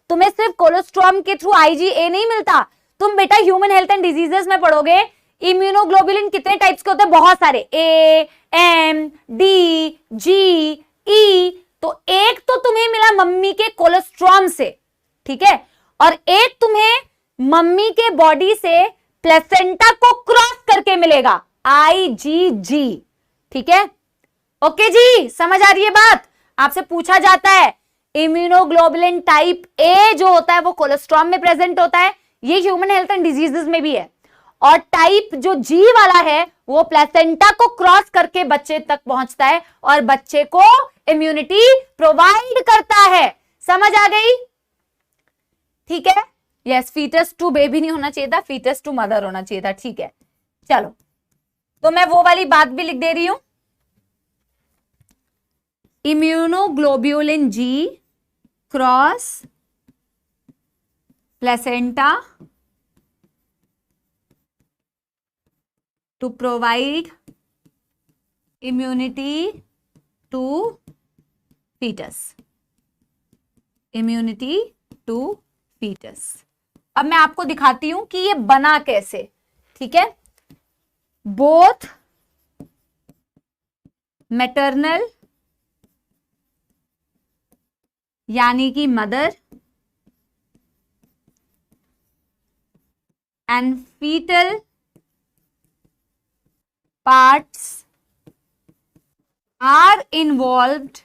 तुम्हें सिर्फ कोलेस्ट्रॉम के थ्रू IgA नहीं मिलता। तुम बेटा ह्यूमन हेल्थ एंड डिजीजेस में पढ़ोगे इम्यूनोग्लोबुलिन कितने टाइप्स के होते हैं, बहुत सारे, A, M, D, G, E। तो एक तो तुम्हें मिला मम्मी के कोलेस्ट्रॉम से, ठीक है, और एक तुम्हें मम्मी के बॉडी से प्लेसेंटा को क्रॉस करके मिलेगा, IgG। ठीक है, ओके जी, समझ आ रही है बात? आपसे पूछा जाता है इम्यूनोग्लोबुलिन टाइप ए जो होता है वो कोलेस्ट्रॉम में प्रेजेंट होता है, ये ह्यूमन हेल्थ एंड डिजीजेस में भी है, और टाइप जो जी वाला है वो प्लेसेंटा को क्रॉस करके बच्चे तक पहुंचता है और बच्चे को इम्यूनिटी प्रोवाइड करता है। समझ आ गई? ठीक है, यस, फीटस टू बेबी नहीं होना चाहिए था, फीटस टू मदर होना चाहिए था। ठीक है, चलो, तो मैं वो वाली बात भी लिख दे रही हूं, immunoglobulin G cross placenta to provide immunity to fetus, immunity to fetus। अब मैं आपको दिखाती हूं कि ये बना कैसे। ठीक है, बोथ मैटरनल यानी कि mother and foetal parts are involved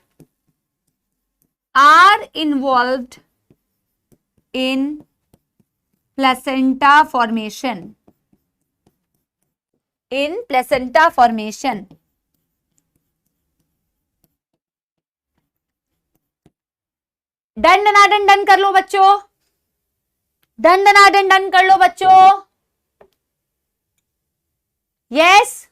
in placenta formation, done डनाडन डन कर लो बच्चों, डन डनाडन डन कर लो बच्चों। यस,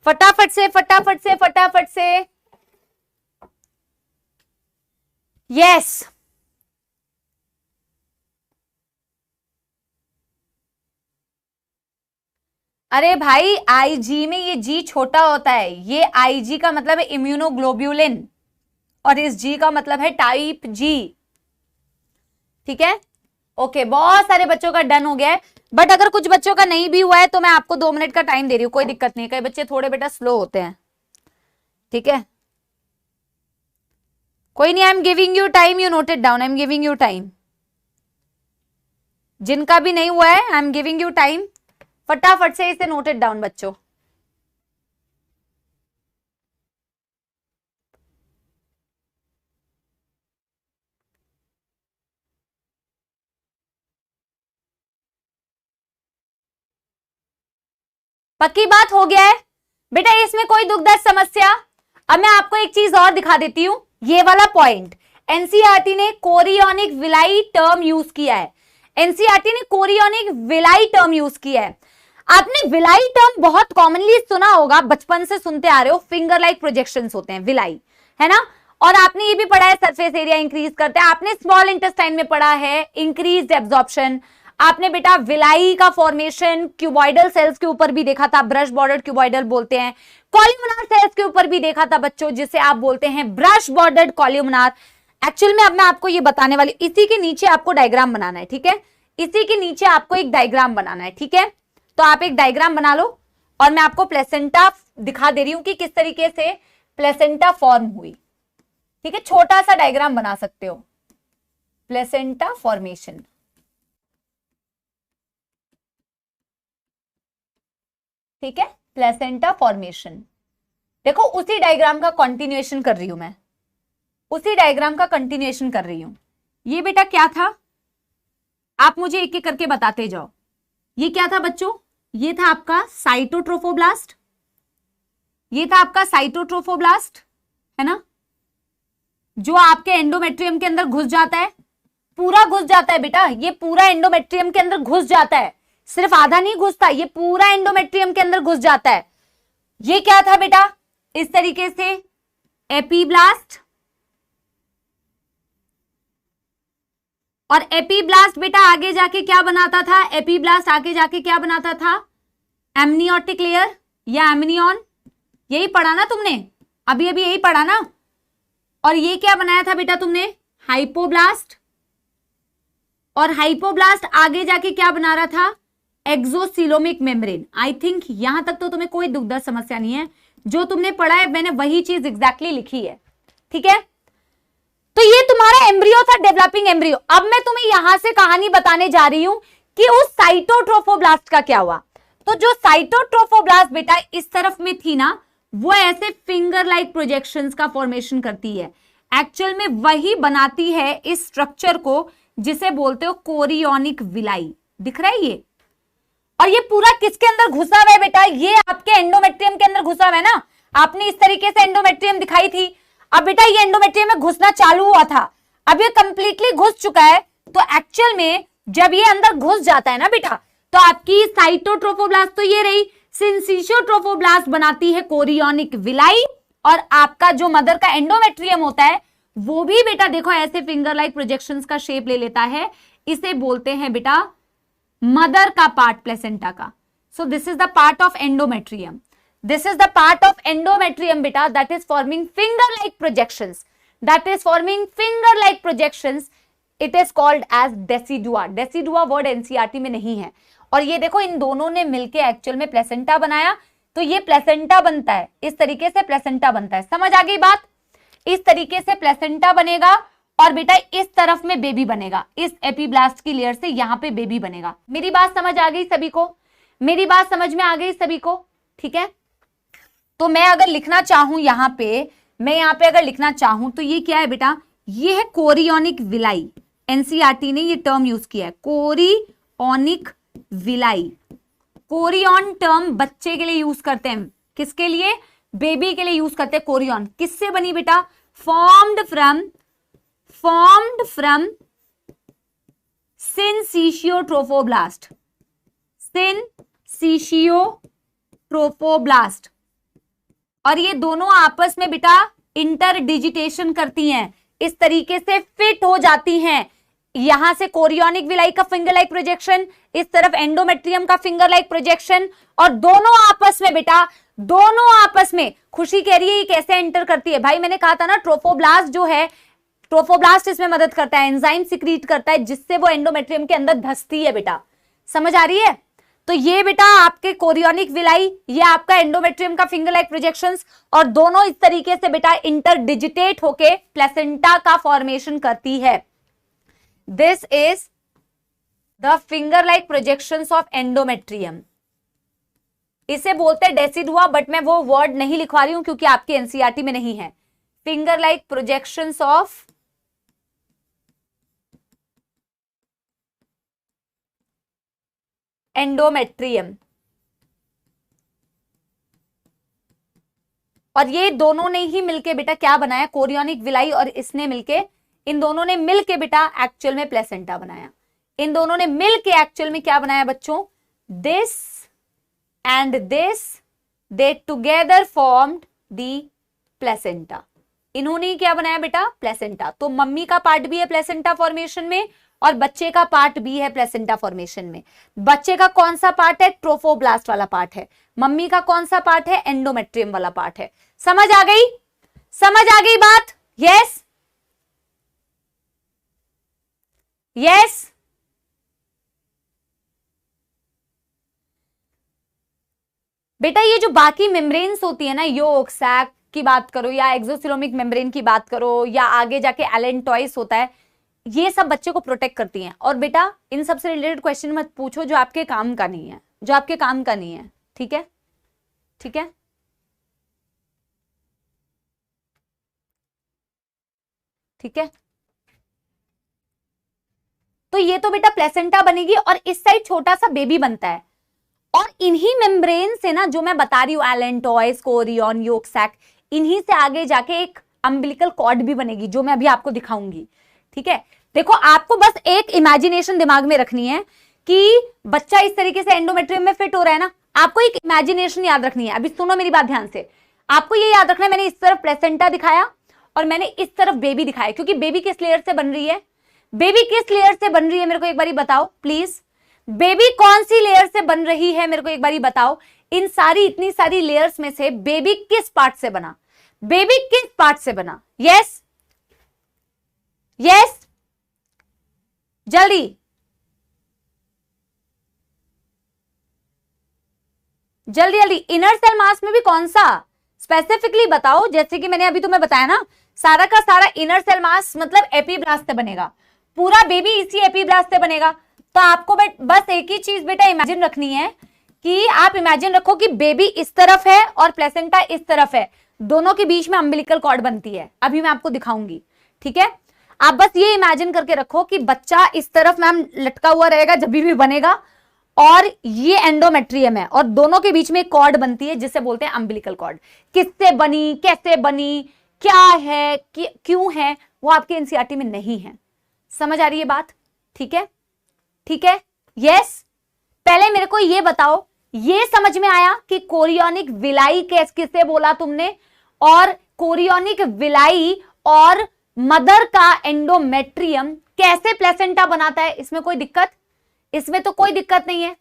फटाफट से फटाफट से फटाफट से। यस, अरे भाई IG में ये G छोटा होता है, ये IG का मतलब है इम्यूनोग्लोब्यूलिन और इस G का मतलब है टाइप G। ठीक है, ओके, बहुत सारे बच्चों का डन हो गया है, बट अगर कुछ बच्चों का नहीं भी हुआ है तो मैं आपको 2 मिनट का टाइम दे रही हूँ, कोई दिक्कत नहीं है। कई बच्चे थोड़े बेटा स्लो होते हैं, ठीक है, कोई नहीं, I am giving you time, you note it down, I am giving you time. जिनका भी नहीं हुआ है I am giving you time, फटाफट से इसे नोट इट डाउन बच्चों। पक्की बात हो गया है बेटा, इसमें कोई दुख दर्द समस्या? अब मैं आपको एक चीज और दिखा देती हूं, ये वाला पॉइंट एनसीईआरटी ने कोरियोनिक विलाई टर्म यूज किया है, एनसीईआरटी ने कोरियोनिक विलाई टर्म यूज किया है। आपने विलाई टर्म बहुत कॉमनली सुना होगा, बचपन से सुनते आ रहे हो, फिंगर लाइक प्रोजेक्शंस होते हैं विलाई, है ना, और आपने ये भी पढ़ा है सरफेस एरिया इंक्रीज करते हैं, आपने स्मॉल इंटेस्टाइन में पढ़ा है इंक्रीज्ड एब्जॉर्प्शन, आपने बेटा विलाई का फॉर्मेशन क्यूबॉइडल सेल्स के ऊपर भी देखा था, ब्रश बॉर्डर क्यूबॉइडल बोलते हैं। कॉल्यूमिनार सेल्स के ऊपर भी देखा था बच्चों, जिसे आप बोलते हैं ब्रश बॉर्डर्ड कॉल्यूमिनार। एक्चुअल में अब मैं आपको ये बताने वाली, इसी के नीचे आपको डायग्राम बनाना है, ठीक है, इसी के नीचे आपको एक डायग्राम बनाना है, ठीक है। तो आप एक डायग्राम बना लो और मैं आपको प्लेसेंटा दिखा दे रही हूं कि किस तरीके से प्लेसेंटा फॉर्म हुई, ठीक है। छोटा सा डायग्राम बना सकते हो, प्लेसेंटा फॉर्मेशन, ठीक है, प्लेसेंटा फॉर्मेशन। देखो उसी डायग्राम का कंटिन्यूएशन कर रही हूं मैं, उसी डायग्राम का कंटिन्यूएशन कर रही हूं। ये बेटा क्या था, आप मुझे एक एक करके बताते जाओ। ये क्या था बच्चों, ये था आपका साइटोट्रोफोब्लास्ट, ये था आपका साइटोट्रोफोब्लास्ट, है ना, जो आपके एंडोमेट्रियम के अंदर घुस जाता है, पूरा घुस जाता है बेटा, ये पूरा एंडोमेट्रियम के अंदर घुस जाता है, सिर्फ आधा नहीं घुसता, ये पूरा एंडोमेट्रियम के अंदर घुस जाता है। ये क्या था बेटा, इस तरीके से एपीब्लास्ट, और एपीब्लास्ट बेटा आगे जाके क्या बनाता था, एपीब्लास्ट आगे जाके क्या बनाता था, एमनियोटिक लेयर या एमनियन, यही पढ़ा ना तुमने, अभी अभी यही पढ़ा ना। और ये क्या बनाया था बेटा तुमने, हाइपोब्लास्ट, और हाइपोब्लास्ट आगे जाके क्या बना रहा था, एक्सोसिलोमिक मेम्ब्रेन। आई थिंक यहां तक तो तुम्हें कोई दुखद समस्या नहीं है, जो तुमने पढ़ा है मैंने वही चीज एग्जैक्टली लिखी है, ठीक है। तो ये तुम्हारा एम्ब्रियो था, डेवलपिंग एम्ब्रियो। अब मैं तुम्हें यहां से कहानी बताने जा रही हूं कि उस साइटोट्रोफोब्लास्ट का क्या हुआ। तो जो साइटोट्रोफोब्लास्ट बेटा इस तरफ में थी ना, वो ऐसे फिंगर लाइक प्रोजेक्शंस का फॉर्मेशन करती है, एक्चुअल में वही बनाती है इस स्ट्रक्चर को जिसे बोलते हो कोरियोनिक विलाई। दिख रहा है ये, और ये पूरा किसके अंदर घुसा हुआ है बेटा, ये आपके एंडोमेट्रियम के अंदर घुसा हुआ है ना। आपने इस तरीके से एंडोमेट्रियम दिखाई थी, अब बेटा ये एंडोमेट्रियम में घुसना चालू हुआ था, अब ये कंप्लीटली घुस चुका है। तो एक्चुअल में जब ये अंदर घुस जाता है ना बेटा, तो आपकी साइटोट्रोफोब्लास्ट तो ये रही, सिंसिशियोट्रोफोब्लास्ट बनाती है कोरियोनिक विलाई, और आपका जो मदर का एंडोमेट्रियम होता है वो भी बेटा देखो ऐसे फिंगर लाइक प्रोजेक्शंस का शेप ले लेता है, इसे बोलते हैं बेटा मदर का पार्ट प्लेसेंटा का। So this is the part of endometrium, this is the part of endometrium beta that is forming finger like projections, that is forming finger like projections, it is called as decidua। decidua word NCERT में नहीं है। और ये देखो इन दोनों ने मिलके actual में प्लेसेंटा बनाया, तो ये प्लेसेंटा बनता है, इस तरीके से प्लेसेंटा बनता है। समझ आ गई बात, इस तरीके से प्लेसेंटा बनेगा और बेटा इस तरफ में बेबी बनेगा, इस एपीब्लास्ट की लेयर से यहाँ पे बेबी बनेगा। मेरी बात समझ आ गई सभी को, मेरी बात समझ में आ गई सभी को, ठीक है। तो मैं अगर लिखना चाहूं यहां पे, मैं यहां पे अगर लिखना चाहूं तो ये क्या है बेटा, ये है कोरियोनिक विलाई। एनसीईआरटी ने ये टर्म यूज किया है, कोरियोनिक विलाई। कोरियन टर्म बच्चे के लिए यूज करते हैं, किसके लिए, बेबी के लिए यूज करते हैं। कोरियन किससे बनी बेटा, फॉर्म्ड फ्रॉम सिंसिशियोट्रोफोब्लास्ट, सिंसिशियोट्रोफोब्लास्ट। और ये दोनों आपस में बेटा इंटरडिजिटेशन करती हैं, इस तरीके से फिट हो जाती हैं। यहां से कोरियोनिक विलाई का फिंगर लाइक प्रोजेक्शन, इस तरफ एंडोमेट्रियम का फिंगर लाइक प्रोजेक्शन, और दोनों आपस में बेटा, दोनों आपस में, खुशी कह रही है ये कैसे एंटर करती है। भाई मैंने कहा था ना ट्रोफोब्लास्ट जो है, ट्रोफोब्लास्ट इसमें मदद करता है, एंजाइम सिक्रीट करता है जिससे वो एंडोमेट्रियम के अंदर धंसती है बेटा। समझ आ रही है। तो ये बेटा आपके कोरियोनिक विलाई, ये आपका एंडोमेट्रियम का फिंगर लाइक प्रोजेक्शंस, और दोनों इस तरीके से बेटा इंटरडिजिटेट होके प्लेसेंटा का फॉर्मेशन करती है। This is the finger like projections of endometrium. इसे बोलते हैं डेसिडुआ, बट मैं वो वर्ड नहीं लिखवा रही हूं क्योंकि आपके एनसीईआरटी में नहीं है। Finger like projections of endometrium. और ये दोनों ने ही मिलके बेटा क्या बनाया, कोरियोनिक विलाई और इसने मिलके, इन दोनों ने मिलके बेटा एक्चुअल में प्लेसेंटा बनाया। इन दोनों ने मिलके एक्चुअल में क्या बनाया बच्चों, this and this, they together formed the placenta. इन्होंने क्या बनाया बेटा, प्लेसेंटा। तो मम्मी का पार्ट भी है प्लेसेंटा फॉर्मेशन में और बच्चे का पार्ट बी है प्लेसेंटा फॉर्मेशन में। बच्चे का कौन सा पार्ट है? ट्रोफोब्लास्ट वाला पार्ट है। मम्मी का कौन सा पार्ट है? एंडोमेट्रियम वाला पार्ट है। समझ आ गई? समझ आ गई बात? Yes yes. बेटा ये जो बाकी मेम्ब्रेन्स होती है ना, योक सैक की बात करो या एक्सोसिलोमिक मेम्ब्रेन की बात करो या आगे जाके एलेंटॉइस होता है, ये सब बच्चे को प्रोटेक्ट करती हैं। और बेटा इन सब से रिलेटेड क्वेश्चन मत पूछो जो आपके काम का नहीं है, जो आपके काम का नहीं है। ठीक है? ठीक है? ठीक है? तो ये तो बेटा प्लेसेंटा बनेगी और इस साइड छोटा सा बेबी बनता है। और इन्हीं मेम्ब्रेन से ना, जो मैं बता रही हूं, एलेंटॉइस, कोरियन, योक सैक, इन्हीं से आगे जाके एक अम्बिलिकल कॉर्ड भी बनेगी जो मैं अभी आपको दिखाऊंगी। ठीक है? देखो आपको बस एक इमेजिनेशन दिमाग में रखनी है कि बच्चा इस तरीके से एंडोमेट्रियम में फिट हो रहा है ना, आपको एक इमेजिनेशन याद रखनी है। अभी सुनो मेरी बात ध्यान से, आपको ये याद रखना है, मैंने इस तरफ प्लेसेंटा दिखाया और मैंने इस तरफ बेबी दिखाया, क्योंकि बेबी किस लेयर से बन रही है? बेबी किस लेयर से बन रही है मेरे को एक बारी बताओ प्लीज। बेबी कौन सी लेयर से बन रही है मेरे को एक बारी बताओ। इन सारी इतनी सारी लेयर्स में से बेबी किस पार्ट से बना? बेबी किस पार्ट से बना? यस यस, जल्दी जल्दी जल्दी। इनर सेल मास में भी कौन सा स्पेसिफिकली बताओ। जैसे कि मैंने अभी तुम्हें बताया ना, सारा का सारा इनर सेल मास मतलब एपीब्लास्ट से बनेगा, पूरा बेबी इसी एपीब्लास्ट से बनेगा। तो आपको बस एक ही चीज बेटा इमेजिन रखनी है कि आप इमेजिन रखो कि बेबी इस तरफ है और प्लेसेंटा इस तरफ है, दोनों के बीच में अम्बिलिकल कॉर्ड बनती है। अभी मैं आपको दिखाऊंगी। ठीक है? आप बस ये इमेजिन करके रखो कि बच्चा इस तरफ मैम लटका हुआ रहेगा जब भी बनेगा, और ये एंडोमेट्रियम है और दोनों के बीच में एक कॉर्ड बनती है जिसे बोलते हैं अम्बिलिकल कॉर्ड। किससे बनी, कैसे बनी, क्या है, क्यों है, वो आपके एनसीईआरटी में नहीं है। समझ आ रही है बात? ठीक है? ठीक है? यस। पहले मेरे को ये बताओ, ये समझ में आया कि कोरियोनिक विलाई किससे बोला तुमने, और कोरियोनिक विलाई और मदर का एंडोमेट्रियम कैसे प्लेसेंटा बनाता है? इसमें कोई दिक्कत? इसमें तो कोई दिक्कत नहीं है,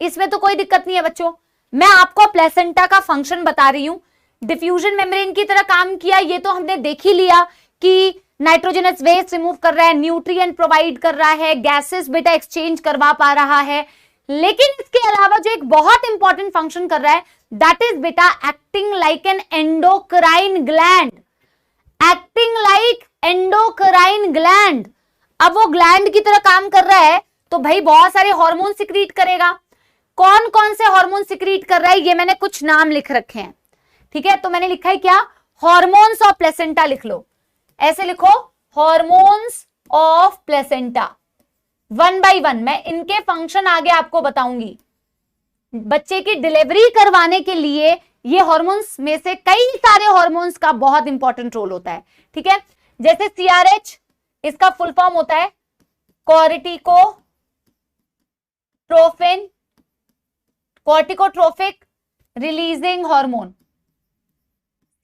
इसमें तो कोई दिक्कत नहीं है बच्चों। मैं आपको प्लेसेंटा का फंक्शन बता रही हूं। डिफ्यूजन मेम्ब्रेन की तरह काम किया, ये तो हमने देख ही लिया कि नाइट्रोजनस वेस्ट रिमूव कर रहा है, न्यूट्रिएंट प्रोवाइड कर रहा है, गैसेस बेटा एक्सचेंज करवा पा रहा है। लेकिन इसके अलावा जो एक बहुत इंपॉर्टेंट फंक्शन कर रहा है, दैट इज बेटा acting like an endocrine gland. Acting like endocrine gland. अब वो ग्लैंड की तरह काम कर रहा है तो भाई बहुत सारे हार्मोन सिक्रीट करेगा। कौन कौन से हार्मोन सिक्रीट कर रहा है, ये मैंने कुछ नाम लिख रखे हैं। ठीक है? तो मैंने लिखा है क्या? हार्मोन्स ऑफ प्लेसेंटा लिख लो, ऐसे लिखो, hormones of placenta. One by one मैं इनके फंक्शन आगे आपको बताऊंगी। बच्चे की डिलीवरी करवाने के लिए ये हार्मोन्स में से कई सारे हार्मोन्स का बहुत इंपॉर्टेंट रोल होता है। ठीक है? जैसे सीआरएच, इसका फुल फॉर्म होता है corticotrophic releasing hormone.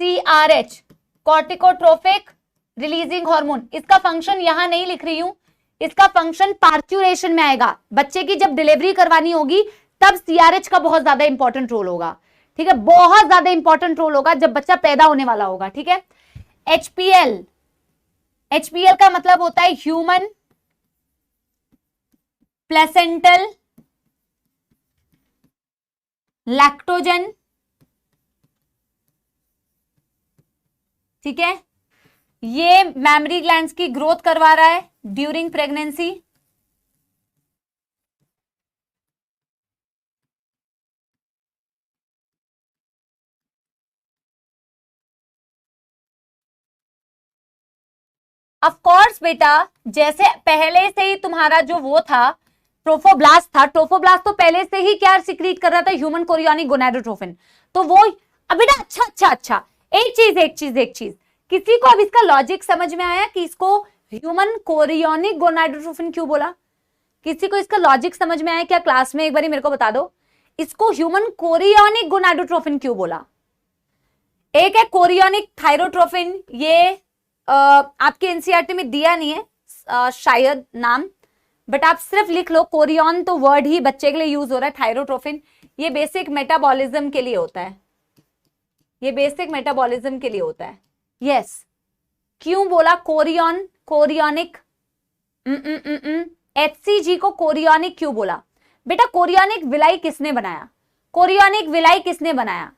CRH, corticotrophic releasing hormone. इसका फंक्शन यहां नहीं लिख रही हूं, इसका फंक्शन पार्च्यूरेशन में आएगा। बच्चे की जब डिलीवरी करवानी होगी तब सीआरएच का बहुत ज्यादा इंपॉर्टेंट रोल होगा। ठीक है? बहुत ज्यादा इंपॉर्टेंट रोल होगा जब बच्चा पैदा होने वाला होगा। ठीक है? एचपीएल, एचपीएल का मतलब होता है ह्यूमन प्लेसेंटल लैक्टोजन। ठीक है? ये मैमरी ग्लैंड्स की ग्रोथ करवा रहा है ड्यूरिंग प्रेगनेंसी। ऑफ कोर्स बेटा, जैसे पहले से ही तुम्हारा जो वो था ट्रोफोब्लास्ट था, ट्रोफोब्लास्ट तो पहले से ही क्या सिक्रीट कर रहा था? Human chorionic gonadotrophin. तो वो अब बेटा अच्छा एक चीज किसी को अब इसका लॉजिक समझ में आया कि इसको ह्यूमन कोरियोनिक गोनाडोट्रोफिन क्यों बोला? किसी को इसका लॉजिक समझ में आया क्या? क्लास में एक बार मेरे को बता दो, इसको ह्यूमन कोरियोनिक गोनाडोट्रोफिन क्यों बोला? एक है कोरियोनिक थायरोट्रोफिन, ये आपके एनसीईआरटी में दिया नहीं है शायद नाम, बट आप सिर्फ लिख लो कोरियन, तो वर्ड ही बच्चे के लिए यूज हो रहा है, थायरोट्रोफिन। ये बेसिक मेटाबॉलिज्म के लिए होता है, ये बेसिक मेटाबॉलिज्म के लिए होता है। यस क्यों बोला कोरियन, कोरियोनिक, HCG को कोरियोनिक क्यों बोला? बेटा कोरियोनिक विलाई किसने बनाया? कोरियोनिक विलाई किसने बनाया?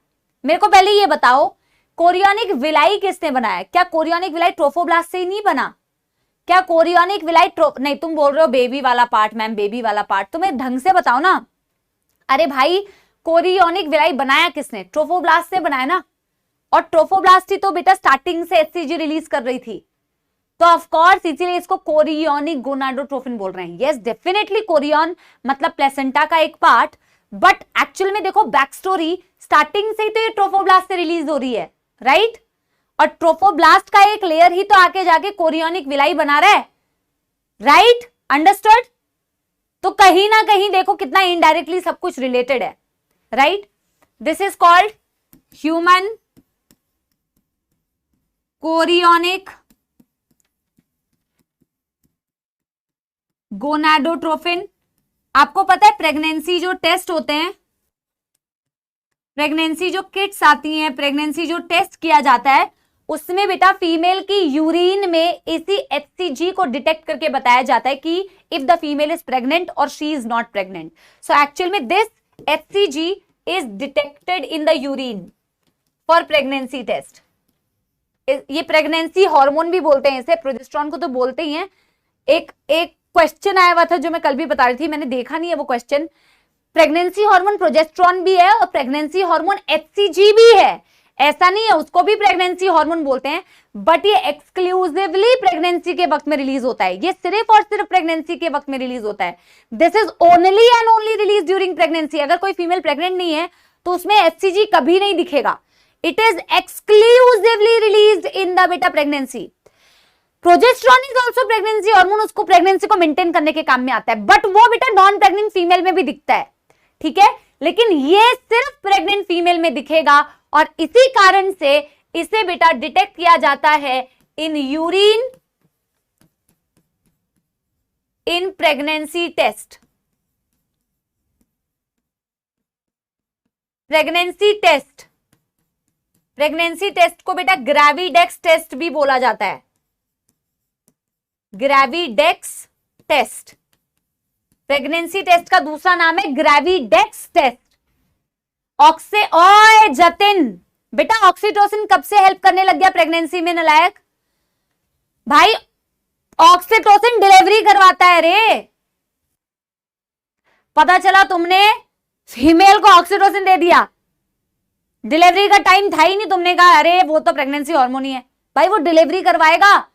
मेरे को पहले ये बताओ, कोरियोनिक विलाई किसने बनाया? क्या कोरियोनिक विलाई ट्रोफोब्लास्ट से ही नहीं बना? क्या कोरियोनिक विलाई नहीं, तुम बोल रहे हो बेबी वाला पार्ट मैम, बेबी वाला पार्ट, तुम्हें ढंग से बताओ ना। अरे भाई कोरियोनिक विलाई बनाया किसने? ट्रोफोब्लास्ट से बनाया ना, और ट्रोफोब्लास्ट ही तो बेटा स्टार्टिंग से HCG रिलीज कर रही थी, तो ऑफ कोर्स इसीलिए इसको कोरियोनिक गोनाडोट्रोफिन बोल रहे हैं। यस डेफिनेटली कोरियन मतलब प्लेसेंटा का एक पार्ट, बट एक्चुअल में देखो बैक स्टोरी, स्टार्टिंग से ही तो ये ट्रोफोब्लास्ट से रिलीज हो रही है, राइट? और ट्रोफोब्लास्ट का एक लेयर ही तो आके जाके कोरियोनिक विलाई बना रहा है, राइट? अंडरस्टूड? तो कहीं ना कहीं देखो कितना इनडायरेक्टली सब कुछ रिलेटेड है, right? This is called human chorionic gonadotrophin. आपको पता है प्रेगनेंसी जो टेस्ट होते हैं, प्रेगनेंसी जो किट्स आती हैं, प्रेगनेंसी जो टेस्ट किया जाता है, उसमें बेटा फीमेल की यूरिन में इसी HCG को डिटेक्ट करके बताया जाता है कि if the female is pregnant और she is not pregnant. So actual में this HCG is detected in the urine for pregnancy test. ये प्रेगनेंसी हार्मोन भी बोलते हैं इसे, प्रोजेस्टेरॉन को तो बोलते ही हैं। एक क्वेश्चन आया हुआ था जो मैं कल भी बता रही थी, मैंने देखा नहीं है वो क्वेश्चन। प्रेगनेंसी हार्मोन प्रोजेस्टेरॉन भी है और प्रेगनेंसी हार्मोन HCG भी है, ऐसा नहीं है, उसको भी प्रेगनेंसी हार्मोन बोलते हैं, बट ये एक्सक्लूसिवली प्रेगनेंसी के वक्त में रिलीज होता है, ये सिर्फ और सिर्फ प्रेगनेंसी के वक्त में रिलीज होता है। This is only and only release during pregnancy. अगर कोई फीमेल प्रेग्नेंट नहीं है तो उसमें HCG कभी नहीं दिखेगा। It is exclusively released in the बेटा pregnancy. Progesterone is also pregnancy hormone, उसको प्रेगनेंसी को मेंटेन करने के काम में आता है, बट वो बेटा नॉन प्रेग्नेंट फीमेल में भी दिखता है, ठीक है? लेकिन ये सिर्फ प्रेग्नेंट फीमेल में दिखेगा, और इसी कारण से इसे बेटा डिटेक्ट किया जाता है in urine in pregnancy test. Pregnancy test, pregnancy test को बेटा ग्रेविडेक्स टेस्ट भी बोला जाता है, ग्रेविडेक्स टेस्ट। प्रेगनेंसी टेस्ट का दूसरा नाम है ग्रेविडेक्स टेस्ट। ओए जतिन बेटा, ऑक्सीटोसिन कब से हेल्प करने लग गया प्रेगनेंसी में नालायक? भाई ऑक्सीटोसिन डिलीवरी करवाता है रे। पता चला तुमने फीमेल को ऑक्सीटोसिन दे दिया, डिलीवरी का टाइम था ही नहीं, तुमने कहा अरे वो तो प्रेगनेंसी हार्मोन ही है। भाई वो डिलीवरी करवाएगा।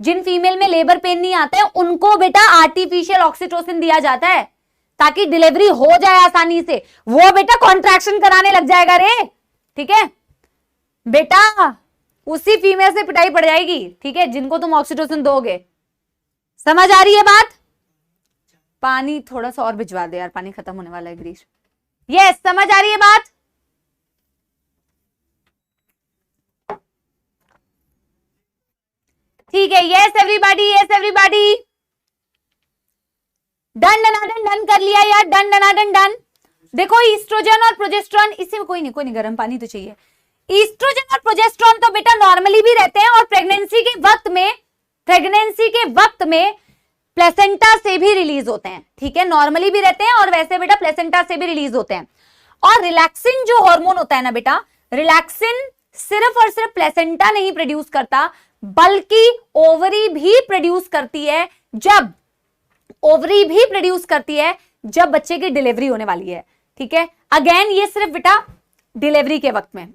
जिन फीमेल में लेबर पेन नहीं आता है उनको बेटा आर्टिफिशियल ऑक्सीटोसिन दिया जाता है ताकि डिलीवरी हो जाए आसानी से, वो बेटा कॉन्ट्रैक्शन कराने लग जाएगा रे, ठीक है बेटा? उसी फीमेल से पिटाई पड़ जाएगी, ठीक है, जिनको तुम ऑक्सीटोसिन दोगे। समझ आ रही है बात? पानी थोड़ा सा और भिजवा दे यार, पानी खत्म होने वाला है ग्रीश। यस समझ आ रही है बात? ठीक है, yes everybody, yes everybody, done डनाडन डन कर लिया यार, डन डनाडन डन। देखो ईस्ट्रोजन और प्रोजेस्टेरॉन, इससे कोई नहीं गर्म पानी तो चाहिए। ईस्ट्रोजन और प्रोजेस्टेरॉन तो बेटा नॉर्मली भी रहते हैं और प्रेगनेंसी के वक्त में प्लेसेंटा से भी रिलीज होते हैं, ठीक है? नॉर्मली भी रहते हैं और वैसे बेटा प्लेसेंटा से भी रिलीज होते हैं। और रिलैक्सिन जो हार्मोन होता है ना बेटा, रिलैक्सिन सिर्फ और सिर्फ प्लेसेंटा नहीं प्रोड्यूस करता, बल्कि ओवरी भी प्रोड्यूस करती है। जब ओवरी भी प्रोड्यूस करती है जब बच्चे की डिलीवरी होने वाली है, ठीक है? अगेन ये सिर्फ बेटा डिलीवरी के वक्त में,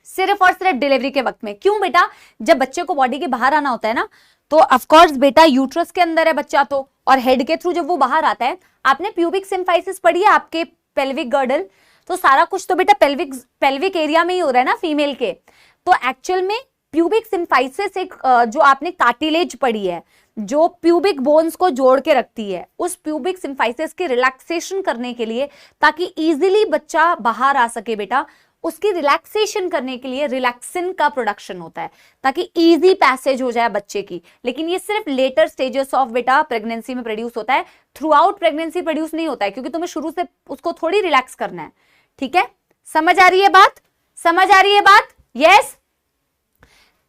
सिर्फ और सिर्फ डिलीवरी के वक्त में। क्यों बेटा? जब बच्चे को बॉडी के बाहर आना होता है ना, तो ऑफ कोर्स बेटा यूट्रस के अंदर है बच्चा तो, और हेड के थ्रू जब वो बाहर आता है, आपने प्यूबिक सिम्फाइसिस पढ़ी है आपके पेल्विक गर्डल, तो सारा कुछ तो बेटा पेल्विक एरिया में ही हो रहा है ना फीमेल के। तो एक्चुअल में प्यूबिक सिम्फाइसिस एक जो आपने कार्टिलेज पढ़ी है जो प्यूबिक बोन्स को जोड़ के रखती है, उस प्यूबिक सिम्फाइसिस की रिलैक्सेशन करने के लिए, ताकि इजीली बच्चा बाहर आ सके बेटा, उसकी रिलैक्सेशन करने के लिए रिलैक्सिन का प्रोडक्शन होता है ताकि इजी पैसेज हो जाए बच्चे की। लेकिन ये सिर्फ लेटर स्टेजेस ऑफ बेटा प्रेगनेंसी में प्रोड्यूस होता है, थ्रू आउट प्रेगनेंसी प्रोड्यूस नहीं होता है, क्योंकि तुम्हें शुरू से उसको थोड़ी रिलैक्स करना है। ठीक है, समझ आ रही है बात? समझ आ रही है बात? यस।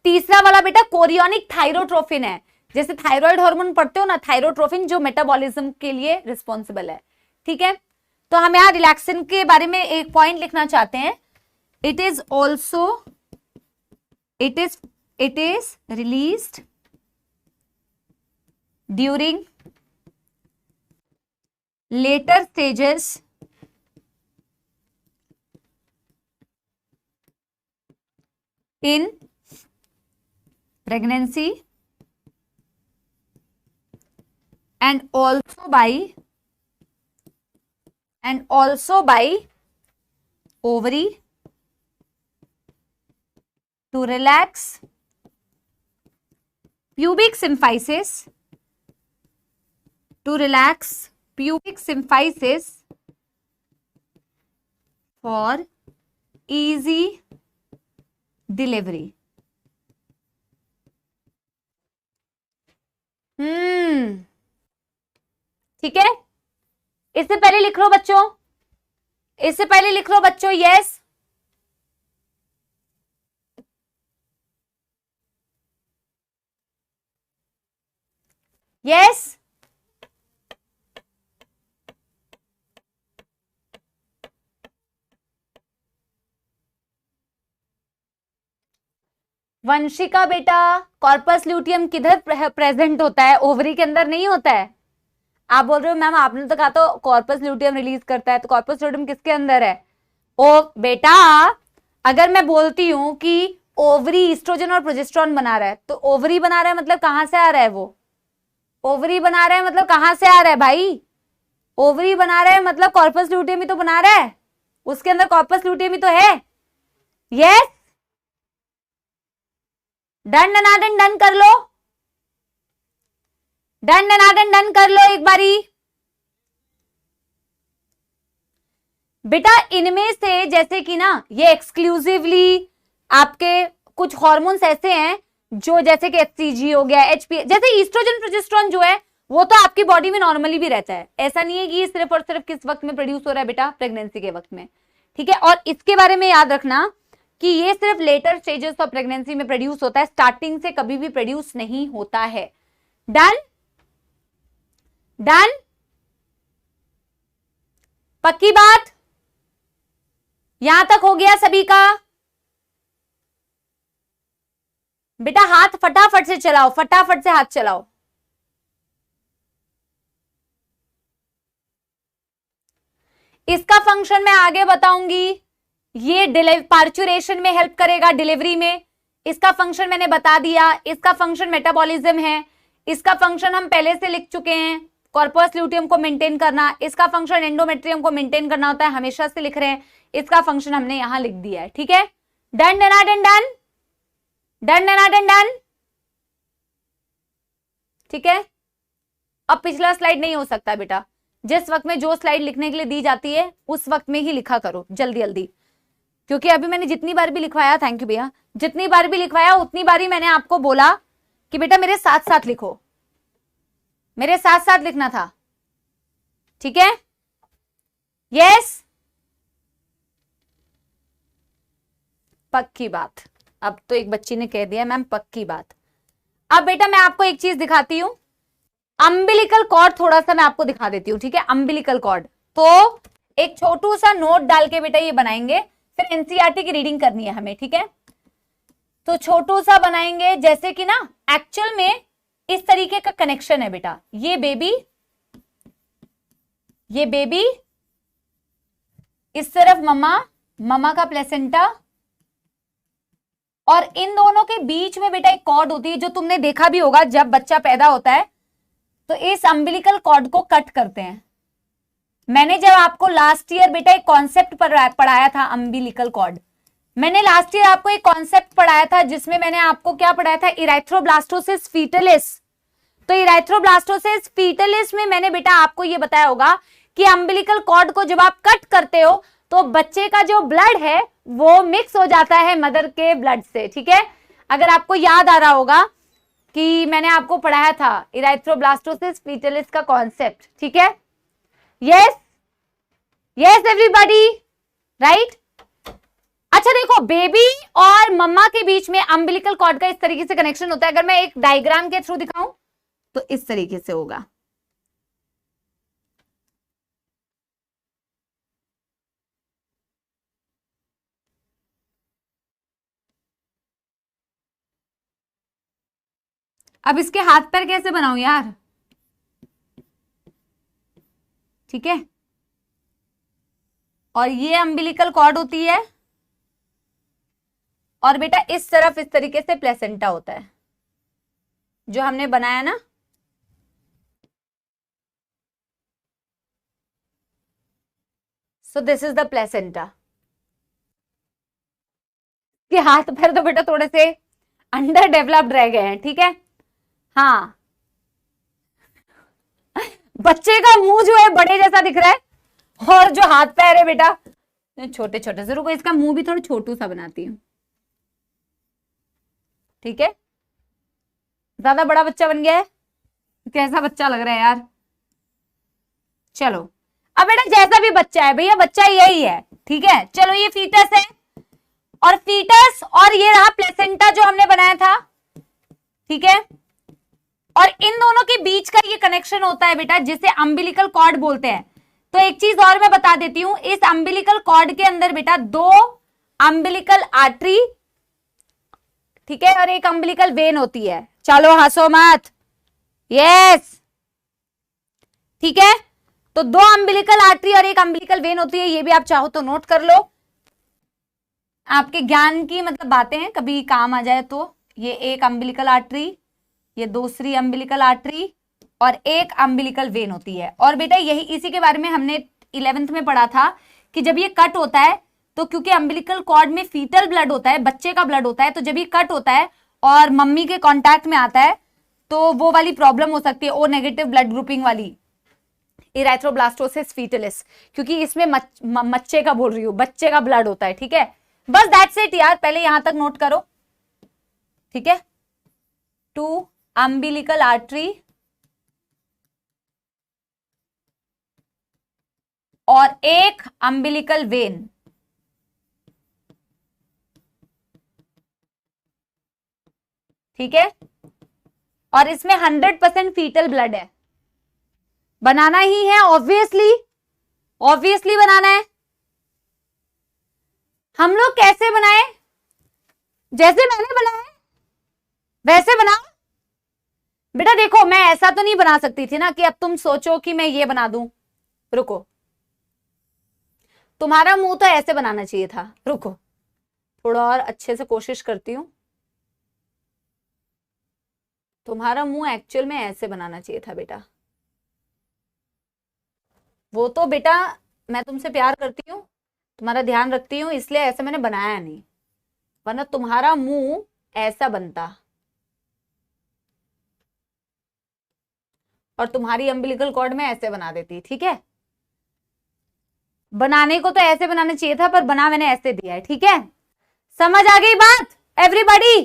तीसरा वाला बेटा कोरियोनिक थायरोट्रोफिन है। जैसे थायराइड हार्मोन पढ़ते हो ना, थायरोट्रोफिन जो मेटाबॉलिज्म के लिए रिस्पॉन्सिबल है। ठीक है, तो हम यहां रिलैक्सिन के बारे में एक पॉइंट लिखना चाहते हैं। It is released during later stages in pregnancy and also by ovary to relax pubic symphysis, for easy delivery. ठीक है, इससे पहले लिख लो बच्चों, इससे पहले लिख लो बच्चों। यस, यस, वंशिका बेटा कॉर्पस ल्यूटियम किधर प्रेजेंट होता है? ओवरी के अंदर नहीं होता है। आप बोल रहे हो मैम आपने तो कहा तो कॉर्पस ल्यूटियम रिलीज करता है, तो कॉर्पस ल्यूटियम किसके अंदर है? ओ बेटा, अगर मैं बोलती हूं कि ओवरी ईस्ट्रोजन और प्रोजेस्टेरॉन बना रहा है, तो ओवरी बना रहा है मतलब कहां से आ रहा है? वो ओवरी बना रहा है मतलब कहां से आ रहा है भाई? ओवरी बना रहा है मतलब कॉर्पस ल्यूटियम ही तो बना रहा है, उसके अंदर कॉर्पस ल्यूटियम ही तो है। यस, डन डनाडन डन कर लो, डन डनाडन डन कर लो एक बारी। बेटा इनमें से जैसे कि ना ये एक्सक्लूसिवली आपके कुछ हार्मोन्स ऐसे हैं जो जैसे कि HCG हो गया, HP, जैसे ईस्ट्रोजन प्रोजेस्टेरॉन जो है वो तो आपकी बॉडी में नॉर्मली भी रहता है। ऐसा नहीं है कि ये सिर्फ और सिर्फ किस वक्त में प्रोड्यूस हो रहा है बेटा? प्रेगनेंसी के वक्त में। ठीक है, और इसके बारे में याद रखना कि ये सिर्फ लेटर स्टेजेस ऑफ प्रेगनेंसी में प्रोड्यूस होता है, स्टार्टिंग से कभी भी प्रोड्यूस नहीं होता है। डन डन, पक्की बात? यहां तक हो गया सभी का? बेटा हाथ फटाफट से चलाओ, फटाफट से हाथ चलाओ। इसका फंक्शन मैं आगे बताऊंगी। ये पार्चुरेशन में हेल्प करेगा डिलीवरी में, इसका फंक्शन मैंने बता दिया। इसका फंक्शन मेटाबॉलिज्म है, इसका फंक्शन हम पहले से लिख चुके हैं, कॉर्पस ल्यूटियम को मेंटेन करना। इसका फंक्शन एंडोमेट्रियम को मेंटेन करना होता है, हमेशा से लिख रहे हैं। इसका फंक्शन हमने यहां लिख दिया है। ठीक है, डन डनाडन डन, डन डनाडन डन। ठीक है, अब पिछला स्लाइड नहीं हो सकता बेटा, जिस वक्त में जो स्लाइड लिखने के लिए दी जाती है उस वक्त में ही लिखा करो जल्दी जल्दी, क्योंकि अभी मैंने जितनी बार भी लिखवाया, थैंक यू भैया, जितनी बार भी लिखवाया उतनी बार ही मैंने आपको बोला कि बेटा मेरे साथ साथ लिखो, मेरे साथ साथ लिखना था। ठीक है, यस, पक्की बात। अब तो एक बच्ची ने कह दिया मैम पक्की बात। अब बेटा मैं आपको एक चीज दिखाती हूं, अम्बिलिकल कॉर्ड थोड़ा सा मैं आपको दिखा देती हूँ। ठीक है, अम्बिलिकल कॉर्ड तो एक छोटू सा नोट डाल के बेटा ये बनाएंगे, फिर एनसीईआरटी की रीडिंग करनी है हमें। ठीक है, तो छोटू सा बनाएंगे, जैसे कि ना एक्चुअल में इस तरीके का कनेक्शन है बेटा। ये बेबी इस तरफ मम्मा का प्लेसेंटा, और इन दोनों के बीच में बेटा एक कॉर्ड होती है जो तुमने देखा भी होगा जब बच्चा पैदा होता है तो इस अम्बिलिकल कॉर्ड को कट करते हैं। मैंने जब आपको लास्ट ईयर बेटा एक कॉन्सेप्ट पढ़ाया था अम्बिलिकल कॉर्ड, मैंने लास्ट ईयर आपको एक कॉन्सेप्ट पढ़ाया था जिसमें मैंने आपको क्या पढ़ाया था? इराइथ्रोब्लास्टोसिस फीटलिस। तो इराइथ्रोब्लास्टोसिस फीटलिस में मैंने बेटा आपको ये बताया होगा कि अम्बिलिकल कॉर्ड को जब आप कट करते हो तो बच्चे का जो ब्लड है वो मिक्स हो जाता है मदर के ब्लड से, ठीक है। अगर आपको याद आ रहा होगा कि मैंने आपको पढ़ाया था इराइथ्रोब्लास्टोसिस फीटलिस का कॉन्सेप्ट, ठीक है। Yes yes everybody, right. अच्छा देखो, बेबी और मम्मा के बीच में अम्बिलिकल कॉर्ड का इस तरीके से कनेक्शन होता है। अगर मैं एक डायग्राम के थ्रू दिखाऊं तो इस तरीके से होगा। अब इसके हाथ पैर कैसे बनाऊं यार, ठीक है। और ये अम्बिलिकल कॉर्ड होती है और बेटा इस तरफ इस तरीके से प्लेसेंटा होता है जो हमने बनाया ना। So this is the placenta. के हाथ पैर तो बेटा थोड़े से अंडर डेवलप्ड रह गए हैं, ठीक है। हाँ, बच्चे का मुंह जो है बड़े जैसा दिख रहा है और जो हाथ पैर है बेटा छोटे छोटे से। रुको, इसका मुंह भी थोड़ा छोटू सा बनाती हूँ, ठीक है। ज्यादा बड़ा बच्चा बन गया है, कैसा बच्चा लग रहा है यार। चलो अब बेटा जैसा भी बच्चा है भैया, बच्चा यही है, ठीक है। चलो ये फीटस है और फीटस और ये रहा प्लेसेंटा जो हमने बनाया था, ठीक है। और इन दोनों के बीच का ये कनेक्शन होता है बेटा जिसे अम्बिलिकल कॉर्ड बोलते हैं। तो एक चीज और मैं बता देती हूं, इस अम्बिलिकल कॉर्ड के अंदर बेटा दो अम्बिलिकल आर्टरी, ठीक है, और एक अम्बिलिकल वेन होती है। चलो हंसो मत, यस, ठीक है। तो दो अम्बिलिकल आर्टरी और एक अम्बिलिकल वेन होती है, ये भी आप चाहो तो नोट कर लो, आपके ज्ञान की मतलब बातें हैं, कभी काम आ जाए तो। ये एक अम्बिलिकल आर्टरी, ये दूसरी अम्बिलिकल आर्टरी और एक अम्बिलिकल वेन होती है। और बेटा यही इसी के बारे में हमने 11th में पढ़ा था कि जब ये कट होता है तो क्योंकि अम्बिलिकल कॉर्ड में फीटल ब्लड होता है, बच्चे का ब्लड होता है, तो जब ये कट होता है और मम्मी के कांटेक्ट में आता है तो वो वाली प्रॉब्लम हो सकती है, ओ नेगेटिव ब्लड ग्रुपिंग वाली, इराइथ्रोब्लास्टोसिस फीटलिस, क्योंकि इसमें बच्चे का बोल रही हूं, बच्चे का ब्लड होता है, ठीक है। बस दैट्स इट यार, पहले यहां तक नोट करो, ठीक है। 2 अम्बिलिकल आर्टरी और एक अम्बिलिकल वेन, ठीक है। और इसमें 100% फीटल ब्लड है, बनाना ही है, ऑब्वियसली ऑब्वियसली बनाना है। हम लोग कैसे बनाए, जैसे मैंने बनाया वैसे बनाओ बेटा। देखो मैं ऐसा तो नहीं बना सकती थी ना कि अब तुम सोचो कि मैं ये बना दूं। रुको, तुम्हारा मुंह तो ऐसे बनाना चाहिए था। रुको थोड़ा और अच्छे से कोशिश करती हूं। तुम्हारा मुंह एक्चुअल में ऐसे बनाना चाहिए था बेटा। वो तो बेटा मैं तुमसे प्यार करती हूँ, तुम्हारा ध्यान रखती हूँ, इसलिए ऐसे मैंने बनाया नहीं, वरना तुम्हारा मुंह ऐसा बनता और तुम्हारी अम्बिलिकल कॉर्ड में ऐसे बना देती, ठीक है। बनाने को तो ऐसे बनाना चाहिए था, पर बना मैंने ऐसे दिया है, ठीक है। समझ आ गई बात एवरीबॉडी।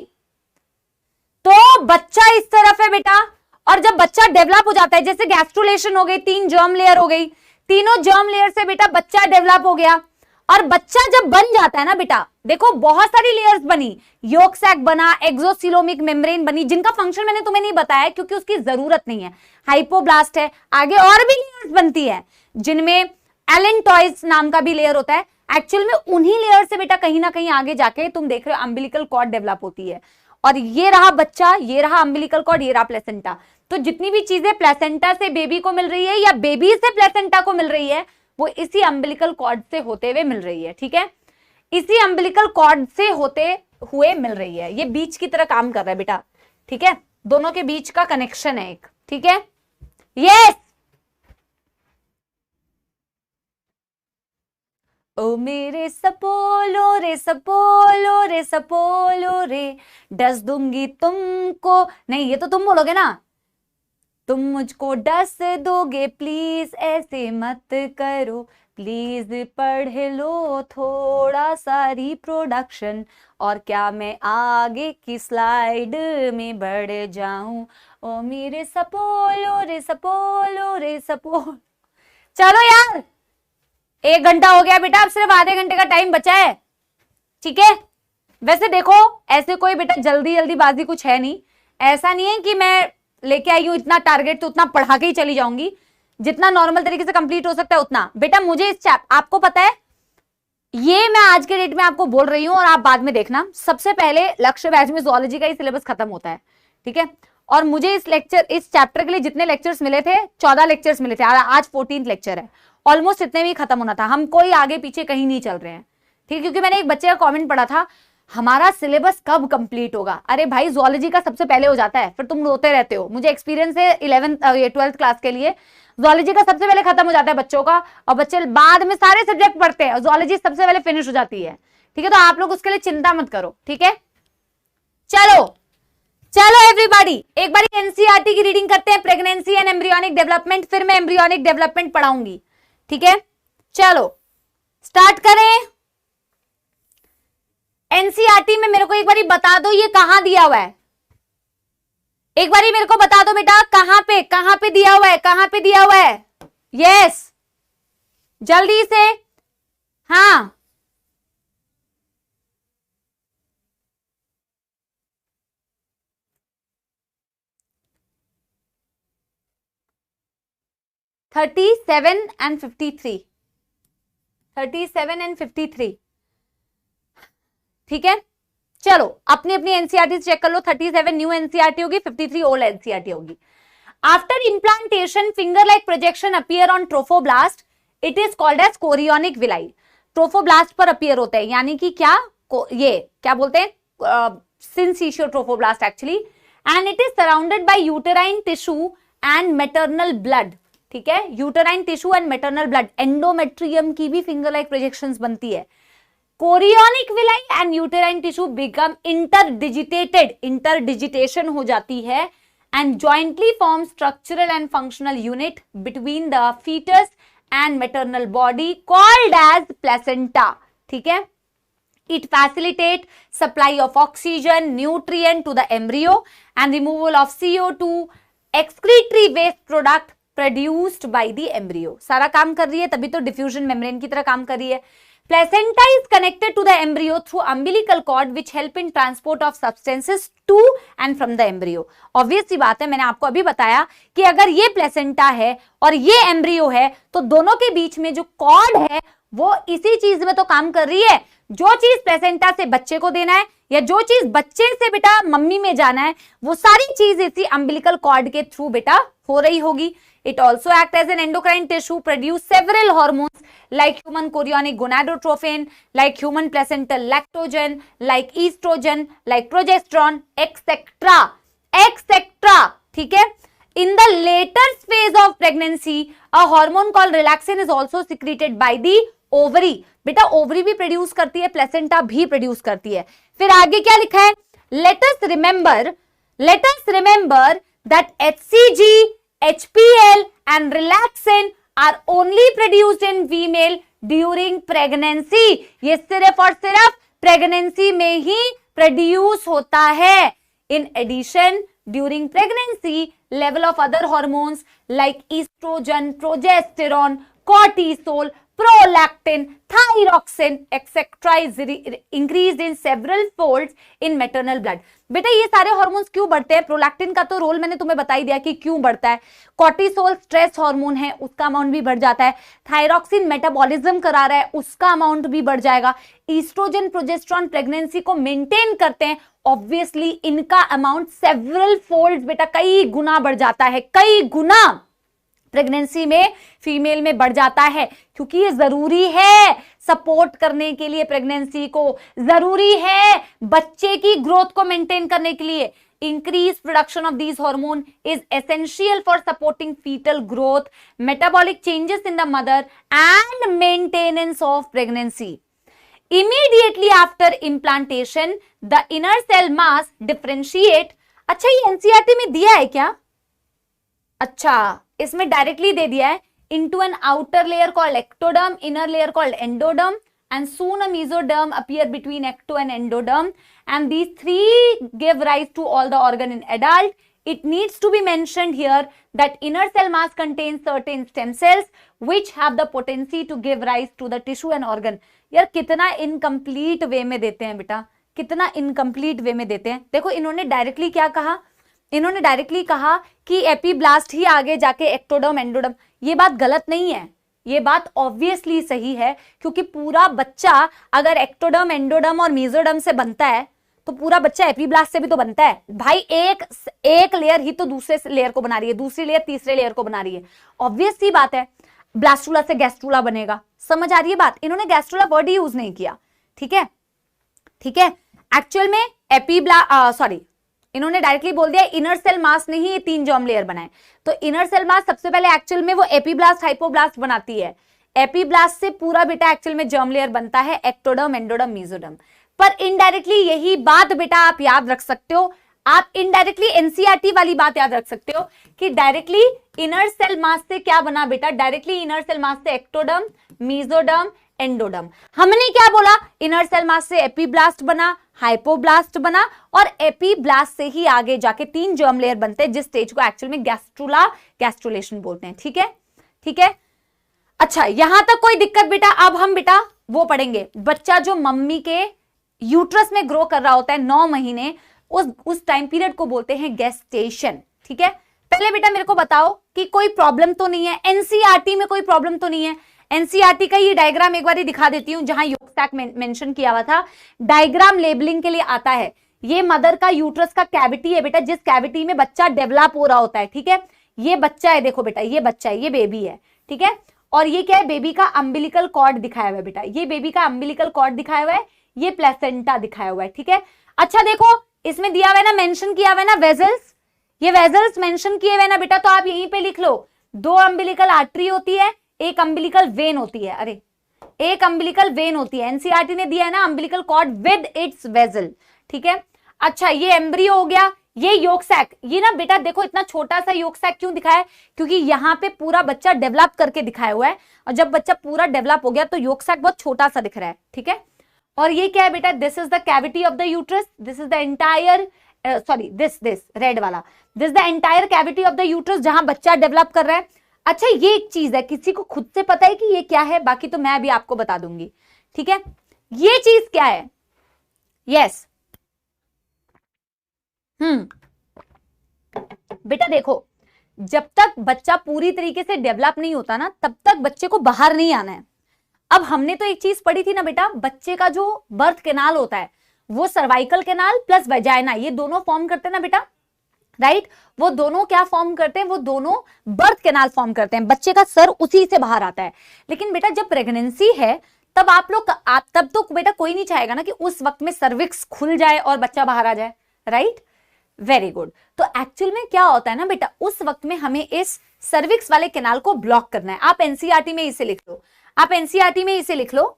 तो बच्चा इस तरफ है बेटा, और जब बच्चा डेवलप हो जाता है, जैसे गैस्ट्रुलेशन हो गई, 3 जर्म लेयर हो गई, तीनों जर्म लेयर से बेटा बच्चा डेवलप हो गया। और बच्चा जब बन जाता है ना बेटा, देखो बहुत सारी लेयर्स बनी, योक सैक बना, एक्सोसिलोमिक मेम्ब्रेन बनी, जिनका फंक्शन मैंने तुम्हें नहीं बताया क्योंकि उसकी जरूरत नहीं है। हाइपोब्लास्ट है, आगे और भी लेयर्स बनती है जिनमें एलेंटॉइज नाम का भी लेयर होता है। एक्चुअल में उन्हीं लेयर से बेटा कहीं ना कहीं आगे जाके तुम देख रहे हो अम्बिलिकल कॉर्ड डेवलप होती है। और ये रहा बच्चा, ये रहा अम्बिलिकल कॉर्ड, ये रहा प्लेसेंटा। तो जितनी भी चीजें प्लेसेंटा से बेबी को मिल रही है या बेबी से प्लेसेंटा को मिल रही है, वो इसी अम्बिलिकल कॉर्ड से होते हुए मिल रही है, ठीक है। इसी अम्बिलिकल कॉर्ड से होते हुए मिल रही है, ये बीच की तरह काम कर रहा है बेटा, ठीक है। दोनों के बीच का कनेक्शन है एक, ठीक है। यस, ओ मेरे सपोलो रे सपोलो रे सपोलो रे, डस दूंगी तुमको। नहीं, ये तो तुम बोलोगे ना, तुम मुझको डस दोगे प्लीज, ऐसे मत करो प्लीज, पढ़ लो थोड़ा सा रिप्रोडक्शन, और क्या मैं आगे की स्लाइड में बढ़ जाऊं, ओ मेरे सपोलो रे सपोलो रे सपोलो। चलो यार, 1 घंटा हो गया बेटा, अब सिर्फ आधे घंटे का टाइम बचा है, ठीक है। वैसे देखो, ऐसे कोई बेटा जल्दी जल्दीबाजी कुछ है नहीं, ऐसा नहीं है कि मैं लेके आई हूं इतना टारगेट तो उतना पढ़ा के ही चली जाऊंगी, जितना नॉर्मल तरीके से कंप्लीट हो सकता है उतना। बेटा मुझे इस आपको पता है, ये मैं आज के डेट में आपको बोल रही हूं और आप बाद में देखना, सबसे पहले लक्ष्य बैच में जूलॉजी का ही सिलेबस खत्म होता है, ठीक है। और मुझे इस चैप्टर के लिए जितने लेक्चर्स मिले थे, 14 लेक्चर्स मिले थे, आज 14th लेक्चर है, ऑलमोस्ट इतने में ही खत्म होना था, हम कोई आगे पीछे कहीं नहीं चल रहे हैं, ठीक है। क्योंकि मैंने एक बच्चे का कमेंट पढ़ा था, हमारा सिलेबस कब कंप्लीट होगा। अरे भाई, जूलॉजी का सबसे पहले हो जाता है, फिर तुम रोते रहते हो। मुझे एक्सपीरियंस है 12th क्लास के लिए, जूलॉजी का सबसे पहले खत्म हो जाता है बच्चों का, और बच्चे बाद में सारे सब्जेक्ट पढ़ते हैं, और जूलॉजी सबसे पहले फिनिश हो जाती है, ठीक है। तो आप लोग उसके लिए चिंता मत करो, ठीक है। चलो चलो एवरीबॉडी, एक बार एनसीईआरटी की रीडिंग करते हैं, प्रेगनेंसी एंड एम्ब्रियोनिक डेवलपमेंट, फिर मैं एम्ब्रियोनिक डेवलपमेंट पढ़ाऊंगी, ठीक है। चलो स्टार्ट करें। एनसीईआरटी में मेरे को एक बारी बता दो ये कहां दिया हुआ है, एक बारी मेरे को बता दो बेटा, कहां पे दिया हुआ है, कहां पे दिया हुआ है, यस जल्दी से, हाँ 37 and 53, 37 and 53, ठीक है। चलो अपनी अपनी एनसीईआरटी चेक कर लो, 37 न्यू एनसीईआरटी होगी, 53 ओल्ड एनसीईआरटी होगी। After implantation finger like projection appear on trophoblast, it is called as chorionic villi. Trophoblast पर अपीयर होते हैं, यानी कि क्या, ये क्या बोलते हैं, syncytiotrophoblast actually, and it is surrounded by uterine tissue and maternal blood, ठीक है। Uterine tissue and maternal blood, endometrium की भी फिंगर लाइक प्रोजेक्शंस बनती है। Chorionic villi and uterine tissue become interdigitated, interdigitation हो जाती है, and jointly form structural and functional unit between the foetus and maternal body called as placenta, ठीक है। It facilitates supply of oxygen, nutrient to the embryo and removal of CO2, excretory waste product produced by the embryo. सारा काम कर रही है, तभी तो diffusion membrane की तरह काम कर रही है। Placenta is connected to the embryo through umbilical cord which help in transport of substances to and from the embryo. Obvious सी बात है, मैंने आपको अभी बताया कि अगर ये प्लेसेंटा है और ये एम्ब्रियो है तो दोनों के बीच में जो कॉर्ड है वो इसी चीज में तो काम कर रही है, जो चीज प्लेसेंटा से बच्चे को देना है या जो चीज बच्चे से बेटा मम्मी में जाना है, वो सारी चीज इसी अम्बिलिकल कॉर्ड के थ्रू बेटा हो रही होगी। It also acts as an endocrine tissue, produce several hormones like human chorionic gonadotrophin, like human placental lactogen, like estrogen, like progesterone, etc. etc. ठीक है। In the later phase of pregnancy, a hormone called relaxin is also secreted by the ovary. बेटा ovary भी produce करती है, placenta भी produce करती है। फिर आगे क्या लिखा है, let us remember that HCG, HPL and relaxin are only produced in female during pregnancy. ये सिर्फ और सिर्फ प्रेगनेंसी में ही प्रोड्यूस होता है। In addition, during pregnancy, level of other hormones like estrogen, progesterone, cortisol, prolactin, thyroxine, etc. is increased in several folds in maternal blood. बेटा ये सारे हार्मोन्स क्यों बढ़ते हैं? प्रोलैक्टिन का तो रोल मैंने तुम्हें बता ही दिया कि क्यों बढ़ता है। कॉर्टिसोल स्ट्रेस हार्मोन है, उसका अमाउंट भी बढ़ जाता है। थायरॉक्सिन मेटाबॉलिज्म करा रहा है, उसका अमाउंट भी बढ़ जाएगा। ईस्ट्रोजन प्रोजेस्टेरोन प्रेगनेंसी को मेंटेन करते हैं, ऑब्वियसली इनका अमाउंट सेवरल फोल्ड्स बेटा कई गुना बढ़ जाता है, कई गुना प्रेगनेंसी में फीमेल में बढ़ जाता है, क्योंकि ये जरूरी है सपोर्ट करने के लिए, प्रेगनेंसी को जरूरी है बच्चे की ग्रोथ को मेंटेन करने के लिए। Increase production of these hormone is essential for supporting foetal growth, metabolic changes in the mother and maintenance of pregnancy. Immediately after implantation, the inner cell mass differentiate। अच्छा ये एनसीईआरटी में दिया है क्या? अच्छा, इसमें डायरेक्टली दे दिया है into an outer layer called ectoderm, inner layer called endoderm, and soon a mesoderm appear between ecto and endoderm, and these three give rise to all the organ in adult. It needs to be mentioned here that inner cell mass contains certain stem cells which have the potency to give rise to the tissue and organ. यार कितना incomplete वे में देते हैं बेटा, कितना incomplete वे में देते हैं। देखो इन्होंने डायरेक्टली क्या कहा, इन्होंने डायरेक्टली कहा कि एपीब्लास्ट ही आगे जाके एक्टोडर्म एंडोडर्म। ये बात गलत नहीं है, ये बात ऑब्वियसली सही है, क्योंकि पूरा बच्चा अगर एक्टोडर्म एंडोडर्म और मेसोडर्म से बनता है तो पूरा बच्चा एपीब्लास्ट से भी तो बनता है भाई। एक लेयर ही तो दूसरे लेयर को बना रही है, दूसरी लेयर तीसरे लेयर को बना रही है, ऑब्वियस सी बात है। ब्लास्टुला से गैस्ट्रुला बनेगा, समझ आ रही है बात। इन्होंने गैस्ट्रुला वर्ड ही यूज नहीं किया, ठीक है, ठीक है। एक्चुअल में इन्होंने डायरेक्टली बोल दिया इनर सेल मास ने ही ये 3 जर्म लेयर बनाए। तो इनर सेल मास सबसे पहले एक्चुअल में वो एपीब्लास्ट हाइपोब्लास्ट बनाती है। एपीब्लास्ट से पूरा बेटा एक्चुअल में जर्म लेयर बनता है, एक्टोडर्म एंडोडर्म मेसोडर्म। पर इनडायरेक्टली यही बात बेटा आप याद रख सकते हो, आप इनडायरेक्टली एनसीईआरटी वाली बात याद रख सकते हो कि डायरेक्टली इनर सेल मास से क्या बना बेटा, डायरेक्टली इनर सेल मास से एक्टोडर्म मेसोडर्म एंडोडर्म। हमने क्या बोला, इनर सेल मास से एपीब्लास्ट बना, हाइपोब्लास्ट बना, और एपीब्लास्ट से ही आगे जाके 3 जर्म लेयर बनते हैं, जिस स्टेज को एक्चुअल में गैस्ट्रुला गैस्ट्रुलेशन बोलते हैं, ठीक है, ठीक है। अच्छा, यहां तक कोई दिक्कत बेटा। अब हम बेटा वो पढ़ेंगे, बच्चा जो मम्मी के यूट्रस में ग्रो कर रहा होता है 9 महीने, उस टाइम पीरियड को बोलते हैं गेस्टेशन, ठीक है। पहले बेटा मेरे को बताओ कि कोई प्रॉब्लम तो नहीं है, एनसीईआरटी में कोई प्रॉब्लम तो नहीं है। एनसीईआरटी का ये डायग्राम एक बार दिखा देती हूं, जहां योग सैक मेंशन किया हुआ था। डायग्राम लेबलिंग के लिए आता है। ये मदर का यूट्रस का कैविटी है बेटा, जिस कैविटी में बच्चा डेवलप हो रहा होता है, ठीक है। ये बच्चा है, देखो बेटा ये बच्चा है, ये बेबी है, ठीक है। और ये क्या है, बेबी का अम्बिलिकल कॉर्ड दिखाया हुआ है बेटा, ये बेबी का अम्बिलिकल कॉर्ड दिखाया हुआ है, ये प्लेसेंटा दिखाया हुआ है, ठीक है। अच्छा देखो इसमें दिया हुआ है ना, मेंशन किया हुआ है ना वेजल्स, ये वेजल्स मेंशन किए हुए ना बेटा, तो आप यहीं पे लिख लो 2 अम्बिलिकल आर्टरी होती है, एक अम्बिलिकल वेन होती है। अरे एक अम्बिलिकल वेन होती है, एनसीईआरटी ने दिया है ना umbilical cord with its vessel, ठीक है। अच्छा ये एम्ब्रियो हो गया, ये योग सैक, ये ना बेटा देखो इतना छोटा सा योग सैक क्यों दिखाया है, क्योंकि यहाँ पे पूरा बच्चा डेवलप करके दिखाया हुआ है, और जब बच्चा पूरा डेवलप हो गया तो योग सैक बहुत छोटा सा दिख रहा है, ठीक है। और ये क्या है बेटा, this is the cavity of the uterus, this is the entire this red वाला, this the entire cavity of the uterus, जहां बच्चा डेवलप कर रहा है। अच्छा ये एक चीज है, किसी को खुद से पता है कि ये क्या है, बाकी तो मैं अभी आपको बता दूंगी, ठीक है। ये चीज क्या है, यस बेटा देखो, जब तक बच्चा पूरी तरीके से डेवलप नहीं होता ना, तब तक बच्चे को बाहर नहीं आना है। अब हमने तो एक चीज पढ़ी थी ना बेटा, बच्चे का जो बर्थ कैनाल होता है वो सर्वाइकल कैनाल प्लस वेजाइना, ये दोनों फॉर्म करते हैं ना बेटा, राइट। वो दोनों क्या फॉर्म करते हैं, वो दोनों बर्थ कैनाल फॉर्म करते हैं, बच्चे का सर उसी से बाहर आता है। लेकिन बेटा जब प्रेगनेंसी है तब तब तो बेटा कोई नहीं चाहेगा ना कि उस वक्त में सर्विक्स खुल जाए और बच्चा बाहर आ जाए, राइट, वेरी गुड। तो एक्चुअल में क्या होता है ना बेटा, उस वक्त में हमें इस सर्विक्स वाले कैनाल को ब्लॉक करना है। आप एनसीईआरटी में इसे लिख लो, आप एनसीईआरटी में इसे लिख लो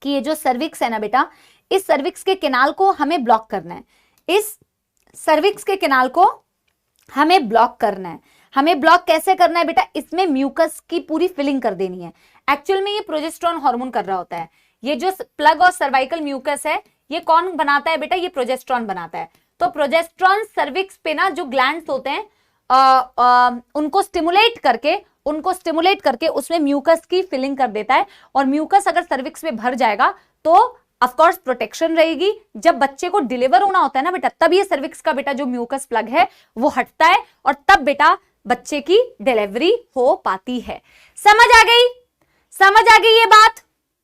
कि ये जो सर्विक्स है ना बेटा, इस सर्विक्स के कैनाल को हमें ब्लॉक करना है, इस सर्विक्स के कैनाल को हमें ब्लॉक करना है। हमें ब्लॉक कैसे करना है बेटा, इसमें म्यूकस की पूरी फिलिंग कर देनी है। एक्चुअल में ये प्रोजेस्टेरोन हार्मोन कर रहा होता है। ये जो प्लग और सर्वाइकल म्यूकस है ये कौन बनाता है बेटा, ये प्रोजेस्टेरोन बनाता है। तो प्रोजेस्टेरोन सर्विक्स पे ना जो ग्लैंड्स होते हैं उनको स्टिमुलेट करके उसमें म्यूकस की फिलिंग कर देता है, और म्यूकस अगर सर्विक्स में भर जाएगा तो ऑफ कोर्स प्रोटेक्शन रहेगी। जब बच्चे को डिलीवर होना होता है ना बेटा, तब ये सर्विक्स का बेटा जो म्यूकस प्लग है वो हटता है, और तब बेटा बच्चे की डिलीवरी हो पाती है। समझ आ गई, समझ आ गई ये बात,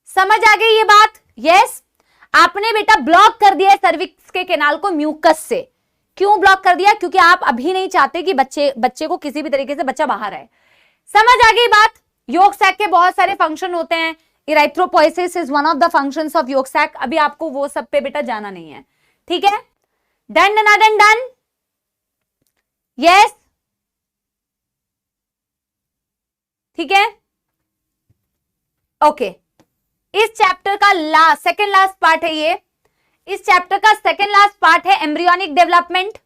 समझ आ गई ये बात, यस। आपने बेटा ब्लॉक कर दिया सर्विक्स के कैनाल को म्यूकस से। क्यों ब्लॉक कर दिया, क्योंकि आप अभी नहीं चाहते कि बच्चे को किसी भी तरीके से बच्चा बाहर आए। समझ आ गई बात। योग सैक के बहुत सारे फंक्शन होते हैं, erythropoiesis is one of the functions of yolk sac. अभी आपको वो सब पे बेटा जाना नहीं है, ठीक है। Done done done done, yes, ठीक है, ओके। इस चैप्टर का सेकंड लास्ट पार्ट है ये, इस चैप्टर का सेकंड लास्ट पार्ट है एम्ब्रियोनिक डेवलपमेंट,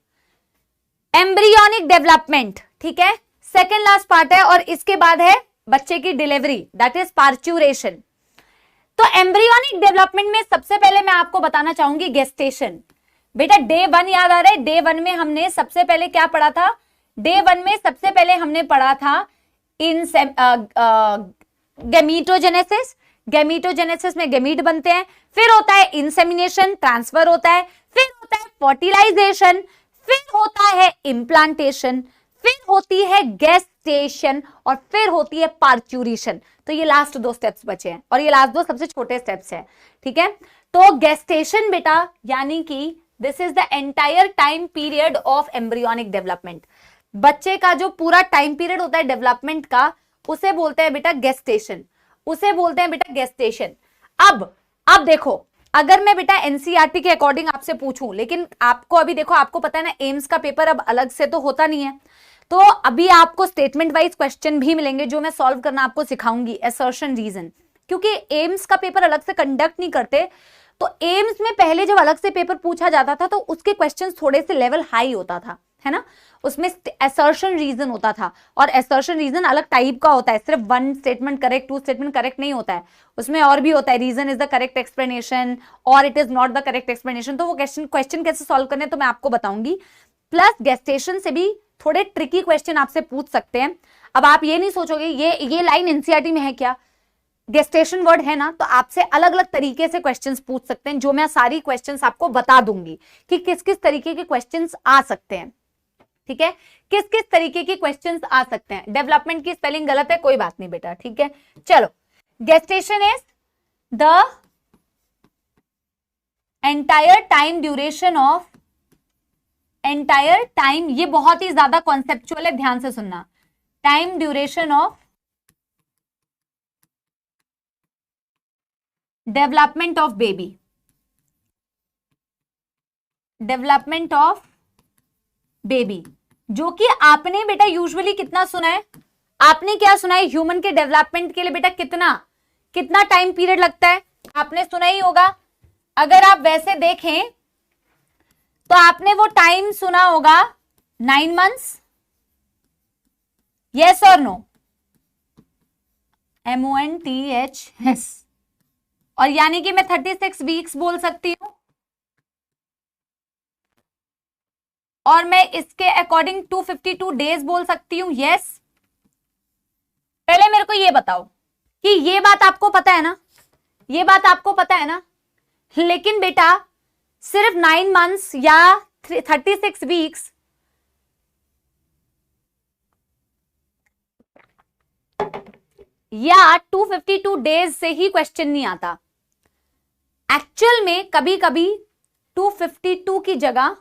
एम्ब्रियोनिक डेवलपमेंट, ठीक है। सेकेंड लास्ट पार्ट है और इसके बाद है बच्चे की डिलीवरी, दैट इज पार्च्यूरेशन। तो एम्ब्रियोनिक डेवलपमेंट में सबसे पहले मैं आपको बताना चाहूंगी गेस्टेशन। बेटा डे 1 याद आ रहा है? डे 1 में हमने सबसे पहले क्या पढ़ा था? डे 1 में सबसे पहले हमने पढ़ा था इन गैमीटोजेनेसिस। गैमीटोजेनेसिस में गैमीट बनते हैं, फिर होता है इंसेमिनेशन, ट्रांसफर होता है, फिर होता है फर्टिलाइजेशन, फिर होता है इम्प्लांटेशन, फिर होती है गेस्टेशन और फिर होती है पार्च्यूरेशन। तो ये लास्ट 2 स्टेप्स बचे हैं और ये लास्ट 2 सबसे छोटे स्टेप्स हैं, ठीक है। तो गेस्टेशन बेटा यानी कि this is the entire time period of embryonic development. बच्चे का जो पूरा टाइम पीरियड होता है डेवलपमेंट का, उसे बोलते हैं बेटा गेस्टेशन, उसे बोलते हैं बेटा गेस्टेशन। अब देखो, अगर मैं बेटा एनसीईआरटी के अकॉर्डिंग आपसे पूछूं, लेकिन आपको अभी देखो, आपको पता है ना एम्स का पेपर अब अलग से तो होता नहीं है, तो अभी आपको स्टेटमेंट वाइज क्वेश्चन भी मिलेंगे जो मैं सॉल्व करना आपको सिखाऊंगी, असर्शन रीजन, क्योंकि एम्स का पेपर अलग से कंडक्ट नहीं करते। तो एम्स में पहले जब अलग से पेपर पूछा जाता था तो उसके क्वेश्चंस थोड़े से लेवल हाई होता था, है ना, उसमें असर्शन रीजन होता था और असर्शन रीजन अलग टाइप का होता है, सिर्फ 1 स्टेटमेंट करेक्ट 2 स्टेटमेंट करेक्ट नहीं होता है, उसमें और भी होता है, reason is the correct explanation और it is not the correct explanation. तो वो क्वेश्चन कैसे सॉल्व करने तो मैं आपको बताऊंगी। प्लस गेस्टेशन से भी थोड़े ट्रिकी क्वेश्चन आपसे पूछ सकते हैं। अब आप ये नहीं सोचोगे ये लाइन एनसीईआरटी में है क्या, गेस्टेशन वर्ड है ना, तो आपसे अलग अलग तरीके से क्वेश्चंस पूछ सकते हैं, जो मैं सारी क्वेश्चंस आपको बता दूंगी कि किस किस तरीके के क्वेश्चंस आ सकते हैं, ठीक है, किस किस तरीके के क्वेश्चंस आ सकते हैं। डेवलपमेंट की स्पेलिंग गलत है, कोई बात नहीं बेटा, ठीक है। चलो, gestation is the entire time duration of, entire time, ये बहुत ही ज्यादा कॉन्सेप्चुअल है, ध्यान से सुनना, time duration of development of baby, development of baby, जो कि आपने बेटा यूजुअली कितना सुना है, आपने क्या सुना है, ह्यूमन के डेवलपमेंट के लिए बेटा कितना टाइम पीरियड लगता है, आपने सुना ही होगा। अगर आप वैसे देखें तो आपने वो टाइम सुना होगा 9 मंथ्स, यस और नो, MONTHS, और यानी कि मैं 36 वीक्स बोल सकती हूं, और मैं इसके अकॉर्डिंग 252 डेज बोल सकती हूं, यस। पहले मेरे को ये बताओ कि ये बात आपको पता है ना, ये बात आपको पता है ना, लेकिन बेटा सिर्फ 9 मंथ्स या 36 वीक्स या 252 डेज से ही क्वेश्चन नहीं आता। एक्चुअल में कभी कभी 252 की जगह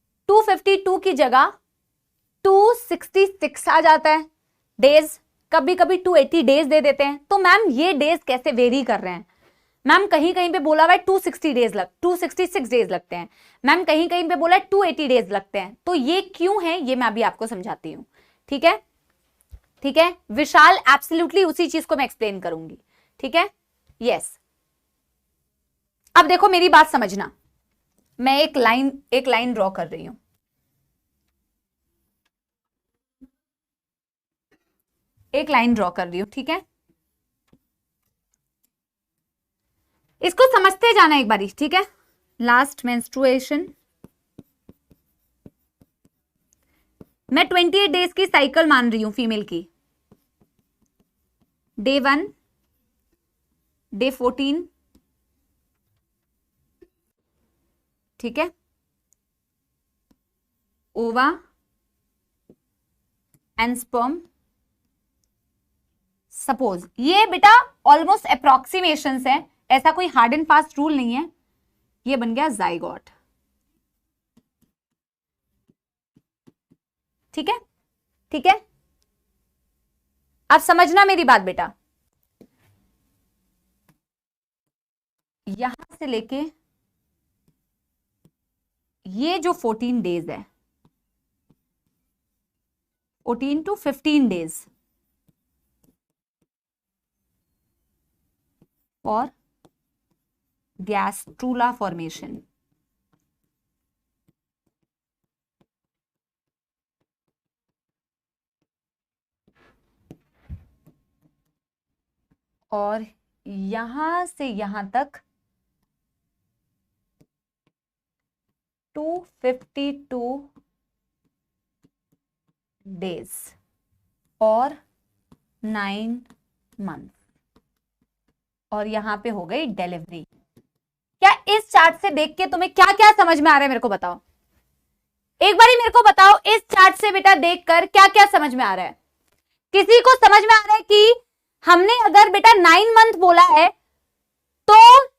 266 आ जाता है डेज, कभी कभी 280 डेज दे देते हैं। तो मैम ये डेज कैसे वेरी कर रहे हैं? मैम कहीं कहीं पे बोला हुआ है 266 डेज लगते हैं, मैम कहीं कहीं पे बोला है 280 डेज लगते हैं। तो ये क्यों है ये मैं अभी आपको समझाती हूं, ठीक है, ठीक है विशाल, एब्सोल्युटली उसी चीज को मैं एक्सप्लेन करूंगी, ठीक है, यस। अब देखो मेरी बात समझना, मैं एक लाइन ड्रॉ कर रही हूं, एक लाइन ड्रॉ कर रही हूं, ठीक है, इसको समझते जाना एक बारी, ठीक है। लास्ट मेंस्ट्रुएशन, मैं 28 डेज की साइकिल मान रही हूं फीमेल की, डे 1, डे 14, ठीक है, ओवा एंड स्पर्म, सपोज ये बेटा ऑलमोस्ट अप्रोक्सीमेशंस है, ऐसा कोई हार्ड एंड फास्ट रूल नहीं है, ये बन गया जाइगोट, ठीक है, ठीक है। अब समझना मेरी बात बेटा, यहां से लेके ये जो 14 डेज है, 14 to 15 days for gastrula formation, और यहां से यहां तक 252 डेज और 9 मंथ, और यहां पे हो गई डिलीवरी। क्या इस चार्ट से देख के तुम्हें क्या क्या समझ में आ रहा है मेरे को बताओ, एक बारी मेरे को बताओ। इस चार्ट से बेटा देखकर क्या क्या समझ में आ रहा है? किसी को समझ में आ रहा है कि हमने अगर बेटा 9 मंथ बोला है तो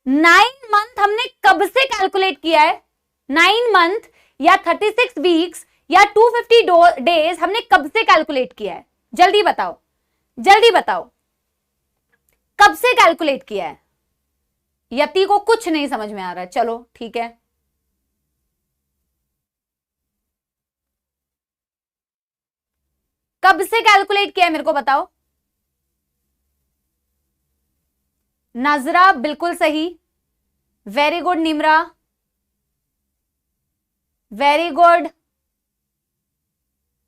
9 मंथ हमने कब से कैलकुलेट किया है? 9 मंथ या 36 वीक्स या 250 डेज हमने कब से कैलकुलेट किया है? जल्दी बताओ, जल्दी बताओ, कब से कैलकुलेट किया है? यति को कुछ नहीं समझ में आ रहा है, चलो ठीक है। कब से कैलकुलेट किया है मेरे को बताओ। नजरा बिल्कुल सही, very good. Nimra very good.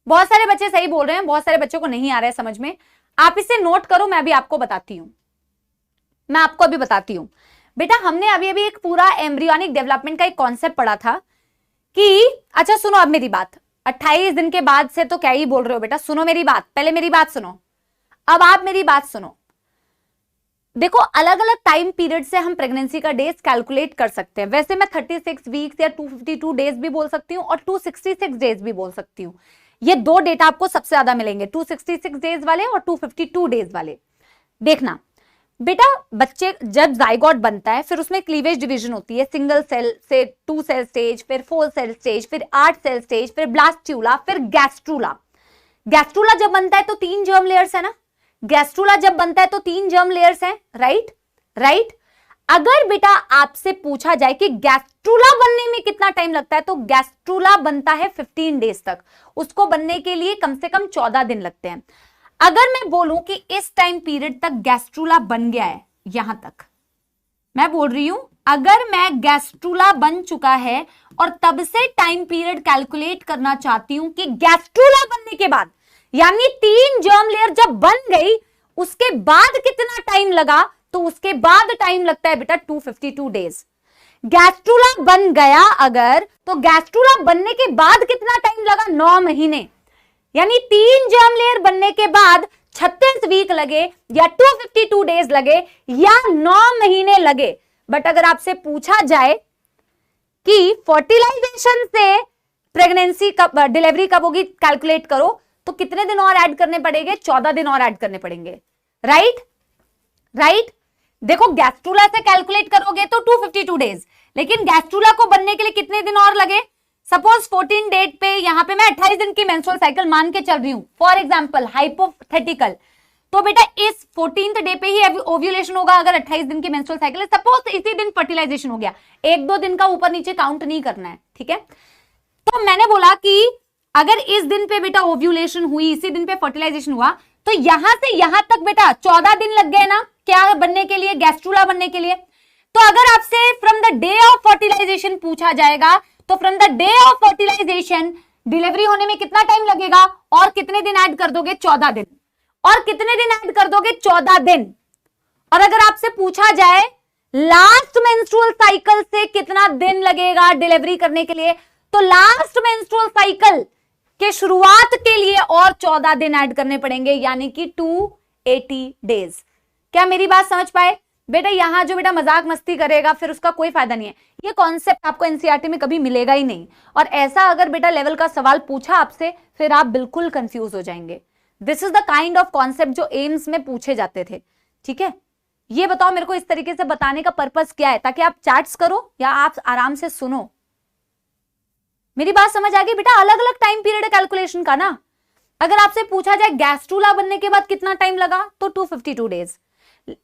बहुत सारे बच्चे सही बोल रहे हैं, बहुत सारे बच्चों को नहीं आ रहा है समझ में। आप इसे नोट करो, मैं अभी आपको बताती हूं, मैं आपको अभी बताती हूं। बेटा हमने अभी अभी एक पूरा एम्ब्रियोनिक डेवलपमेंट का एक कॉन्सेप्ट पढ़ा था कि, अच्छा सुनो अब मेरी बात, 28 दिन के बाद से तो क्या ही बोल रहे हो बेटा, सुनो मेरी बात, पहले मेरी बात सुनो, अब आप मेरी बात सुनो। देखो अलग अलग टाइम पीरियड से हम प्रेगनेंसी का डेज कैलकुलेट कर सकते हैं। वैसे मैं 36 वीक्स या 252 डेज भी बोल सकती हूँ और 266 डेज भी बोल सकती हूँ। ये दो डेटा आपको सबसे ज्यादा मिलेंगे, 266 डेज वाले और 252 डेज वाले। देखना बेटा, बच्चे जब जाइगोट बनता है फिर उसमें क्लीवेज डिवीजन होती है, सिंगल सेल से 2 सेल स्टेज, फिर 4 सेल स्टेज, फिर 8 सेल स्टेज, फिर ब्लास्ट्यूला, फिर गैस्ट्रूला। गैस्ट्रूला जब बनता है तो 3 जर्म लेयर्स है ना, गैस्ट्रूला जब बनता है तो 3 जर्म लेयर्स हैं, राइट राइट। अगर बेटा आपसे पूछा जाए कि गैस्ट्रूला बनने में कितना टाइम लगता है, तो गैस्ट्रूला बनता है 15 डेज तक, उसको बनने के लिए कम से कम 14 दिन लगते हैं। अगर मैं बोलूं कि इस टाइम पीरियड तक गैस्ट्रूला बन गया है, यहां तक मैं बोल रही हूं, अगर मैं गैस्ट्रूला बन चुका है और तब से टाइम पीरियड कैलकुलेट करना चाहती हूं कि गैस्ट्रूला बनने के बाद, यानी 3 जर्म लेयर जब बन गई उसके बाद कितना टाइम लगा, तो उसके बाद टाइम लगता है बेटा 252 डेज। गैस्ट्रूला बन गया अगर, तो गैस्ट्रूला बनने के बाद कितना टाइम लगा, 9 महीने। यानी 3 जर्म लेयर बनने के बाद 36 वीक लगे या 252 डेज लगे या 9 महीने लगे। बट अगर आपसे पूछा जाए कि फर्टिलाइजेशन से प्रेगनेंसी कब, डिलीवरी कब होगी, कैलकुलेट करो, तो कितने दिन और ऐड करने पड़ेंगे, 14 दिन और ऐड करने पड़ेंगे, राइट राइट। देखो गैस्ट्रूला से कैलकुलेट करोगे तो 252 डेज, लेकिन गैस्ट्रूला को बनने के लिए कितने दिन और लगे। सपोज 14 डेट पे, यहां पे मैं 28 दिन की मेंस्ट्रुअल साइकिल मान के चल रही हूं, फॉर एग्जांपल हाइपोथेटिकल, तो बेटा इस 14th डे पे ही ओव्यूलेशन होगा अगर 28 दिन की मेंस्ट्रुअल साइकिल है। सपोज इसी दिन फर्टिलाइजेशन हो गया, 1-2 दिन का ऊपर नीचे काउंट नहीं करना है, ठीक है। तो मैंने बोला कि अगर इस दिन पे बेटा ओव्यूलेशन हुई, इसी दिन पे फर्टिलाइजेशन हुआ, तो यहां से यहां तक बेटा 14 दिन लग गए ना, क्या बनने के लिए, गैस्ट्रूला बनने के लिए। तो अगर आपसे from the day of fertilisation पूछा जाएगा, तो from the day of fertilisation delivery होने में कितना टाइम लगेगा, और कितने दिन ऐड कर दोगे, 14 दिन, और कितने दिन ऐड कर दोगे, 14 दिन। और अगर आपसे पूछा जाए लास्ट मेंस्ट्रुअल साइकिल से कितना दिन लगेगा डिलीवरी करने के लिए, तो लास्ट मेंस्ट्रुअल साइकिल के शुरुआत के लिए और 14 दिन ऐड करने पड़ेंगे, यानी कि 280 डेज। क्या मेरी बात समझ पाए बेटा? यहां जो बेटा मजाक मस्ती करेगा फिर उसका कोई फायदा नहीं है। ये कॉन्सेप्ट आपको एनसीईआरटी में कभी मिलेगा ही नहीं, और ऐसा अगर बेटा लेवल का सवाल पूछा आपसे, फिर आप बिल्कुल कंफ्यूज हो जाएंगे। This is the kind of concept जो एम्स में पूछे जाते थे, ठीक है। ये बताओ मेरे को इस तरीके से बताने का पर्पस क्या है, ताकि आप चैट्स करो या आप आराम से सुनो। मेरी बात समझ आ गई बेटा? अलग अलग टाइम पीरियड है कैलकुलेशन का ना। अगर आपसे पूछा जाए गैस्ट्रूला बनने के बाद कितना टाइम लगा, तो 252 डेज।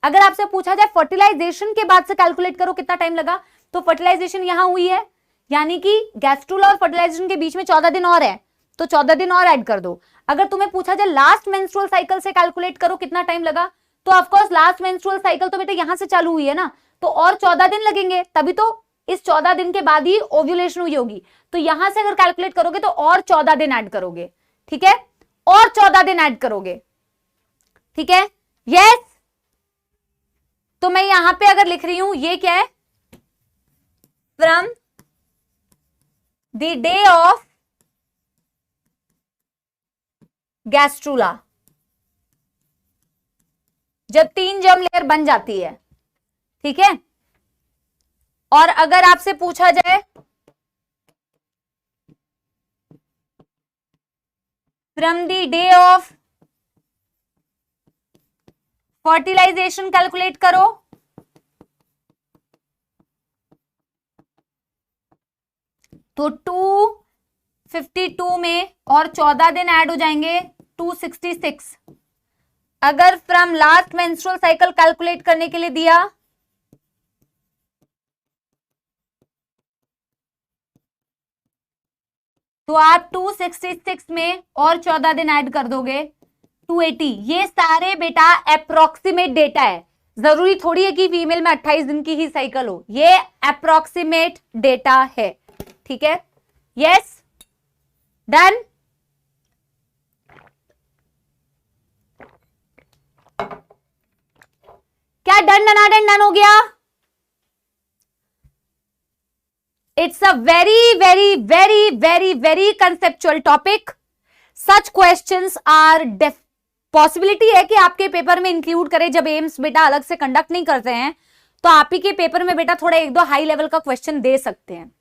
अगर आपसे पूछा जाए फर्टिलाइजेशन के बाद से कैलकुलेट करो कितना टाइम लगा, तो फर्टिलाइजेशन यहां हुई है, यानी कि गैस्ट्रूला और फर्टिलाइजेशन के बीच में 14 दिन और है, तो 14 दिन और ऐड कर दो। अगर तुम्हें पूछा जाए लास्ट मेंस्ट्रुअल साइकिल से कैलकुलेट करो कितना टाइम लगा, तो ऑफकोर्स लास्ट मेंस्ट्रुअल साइकिल तो बेटा यहां से चालू हुई है ना, तो और 14 दिन लगेंगे, तभी तो इस 14 दिन के बाद ही ओव्यूलेशन हुई होगी। तो यहां से अगर कैलकुलेट करोगे तो और 14 दिन ऐड करोगे, ठीक है, और 14 दिन ऐड करोगे, ठीक है। यस तो मैं यहां पे अगर लिख रही हूं, ये क्या है, from the day of gastrula, जब 3 जर्म लेयर बन जाती है, ठीक है। और अगर आपसे पूछा जाए from the day of fertilisation calculate करो, तो 252 में और 14 दिन ऐड हो जाएंगे, 266। अगर from last menstrual cycle calculate करने के लिए दिया, तो आप 266 में और 14 दिन ऐड कर दोगे, 280। ये सारे बेटा अप्रोक्सीमेट डेटा है, जरूरी थोड़ी है कि फीमेल में 28 दिन की ही साइकिल हो, ये अप्रोक्सीमेट डेटा है, ठीक है। Yes, done. क्या डन डन हो गया? It's a very very very very very conceptual topic. Such questions are possibility है कि आपके पेपर में इंक्लूड करें, जब एम्स बेटा अलग से कंडक्ट नहीं करते हैं तो आप ही के पेपर में बेटा थोड़ा 1-2 हाई लेवल का क्वेश्चन दे सकते हैं।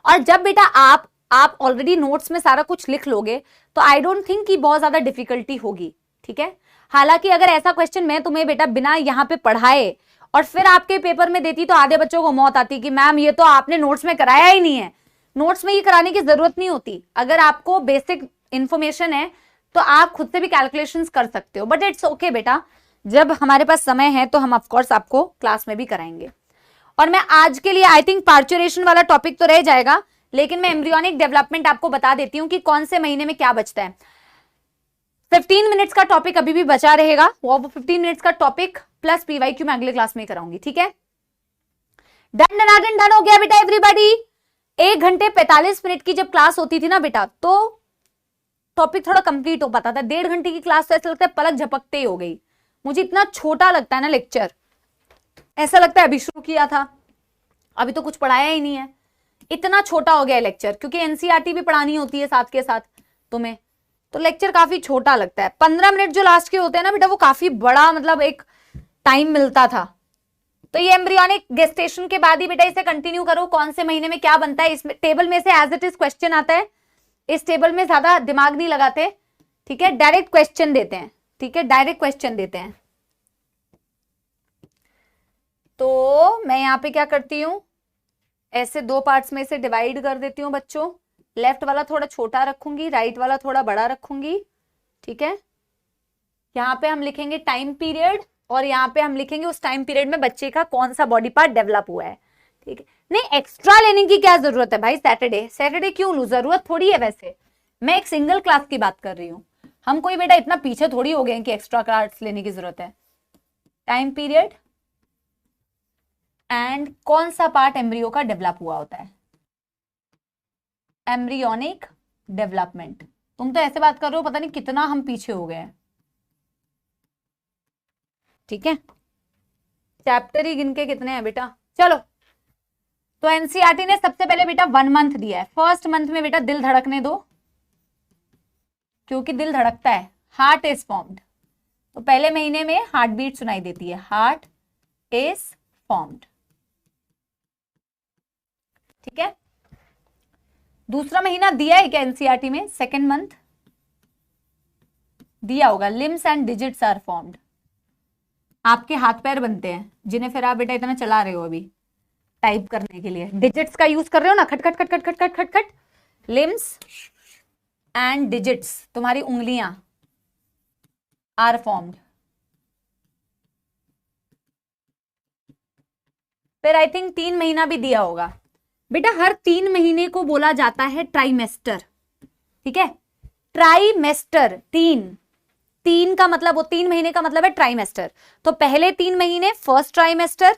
और जब बेटा आप ऑलरेडी नोट्स में सारा कुछ लिख लोगे तो आई डोंट थिंक कि बहुत ज्यादा डिफिकल्टी होगी, ठीक है। हालांकि अगर ऐसा क्वेश्चन मैं तुम्हें बेटा बिना यहां पे पढ़ाए और फिर आपके पेपर में देती तो आधे बच्चों को मौत आती कि मैम ये तो आपने नोट्स में कराया ही नहीं है। नोट्स में ये कराने की जरूरत नहीं होती, अगर आपको बेसिक इंफॉर्मेशन है तो आप खुद से भी कैलकुलेशंस कर सकते हो। बट इट्स ओके बेटा, जब हमारे पास समय है तो हम ऑफकोर्स आपको क्लास में भी कराएंगे। और मैं आज के लिए आई थिंक पार्चुरेशन वाला टॉपिक तो रह जाएगा, लेकिन मैं एम्ब्रियोनिक डेवलपमेंट आपको बता देती हूँ कि कौन से महीने में क्या बचता है। 15 मिनट्स का टॉपिक अभी भी बचा रहेगा, वो 15 मिनट्स का टॉपिक प्लस पीवाईक्यू मैं अगले क्लास में कराऊंगी, ठीक है। डन हो गया बेटा एवरीबॉडी। 1 घंटे 45 मिनट की जब क्लास होती थी ना बेटा, तो टॉपिक थोड़ा कंप्लीट हो पाता था। 1.5 घंटे की क्लास तो ऐसा लगता है पलक झपकते ही हो गई। मुझे इतना छोटा लगता है ना लेक्चर, ऐसा लगता है अभी शुरू किया था, अभी तो कुछ पढ़ाया ही नहीं है, इतना छोटा हो गया है लेक्चर। क्योंकि एनसीईआरटी भी पढ़ानी होती है साथ के साथ तुम्हें, तो लेक्चर काफी छोटा लगता है। 15 मिनट जो लास्ट के होते हैं ना बेटा, वो काफी बड़ा मतलब एक टाइम मिलता था। तो ये एम्ब्रियोनिक गेस्टेशन के बाद ही बेटा इसे कंटिन्यू करो, कौन से महीने में क्या बनता है। इसमें टेबल में से एज इट इज क्वेश्चन आता है, इस टेबल में ज्यादा दिमाग नहीं लगाते, ठीक है। डायरेक्ट क्वेश्चन देते हैं, ठीक है, डायरेक्ट क्वेश्चन देते हैं। तो मैं यहां पे क्या करती हूं, ऐसे 2 पार्ट्स में से डिवाइड कर देती हूं बच्चों। लेफ्ट वाला थोड़ा छोटा रखूंगी, राइट वाला थोड़ा बड़ा रखूंगी, ठीक है। यहाँ पे हम लिखेंगे टाइम पीरियड और यहाँ पे हम लिखेंगे उस टाइम पीरियड में बच्चे का कौन सा बॉडी पार्ट डेवलप हुआ है, ठीक है। नहीं, एक्स्ट्रा लेने की क्या जरूरत है भाई, सैटरडे क्यों लू, जरूरत थोड़ी है। वैसे मैं एक सिंगल क्लास की बात कर रही हूँ, हम कोई बेटा इतना पीछे थोड़ी हो गए कि एक्स्ट्रा क्लास लेने की जरूरत है। टाइम पीरियड एंड कौन सा पार्ट एम्ब्रियो का डेवलप हुआ होता है, एम्ब्रियोनिक डेवलपमेंट। तुम तो ऐसे बात कर रहे हो पता नहीं कितना हम पीछे हो गए हैं, ठीक है। चैप्टर ही गिन के कितने हैं बेटा। चलो, तो एनसीईआरटी ने सबसे पहले बेटा 1 मंथ दिया है। फर्स्ट मंथ में बेटा दिल धड़कने दो, क्योंकि दिल धड़कता है, हार्ट इज फॉर्म्ड। तो पहले महीने में हार्ट बीट सुनाई देती है, हार्ट इज फॉर्म्ड, ठीक है। दूसरा महीना दिया है क्या एनसीईआरटी में, सेकेंड मंथ दिया होगा, limbs and digits are formed. आपके हाथ पैर बनते हैं जिन्हें फिर आप बेटा इतना चला रहे हो अभी टाइप करने के लिए, डिजिट्स का यूज कर रहे हो ना, खट खट खट खट खट खट खट खट, लिम्स एंड डिजिट्स, तुम्हारी उंगलियां आर फॉर्म्ड। फिर आई थिंक 3 महीना भी दिया होगा बेटा। हर 3 महीने को बोला जाता है ट्राइमेस्टर, ठीक है। ट्राइमेस्टर, 3 का मतलब, वो 3 महीने का मतलब है ट्राइमेस्टर। तो पहले 3 महीने फर्स्ट ट्राइमेस्टर,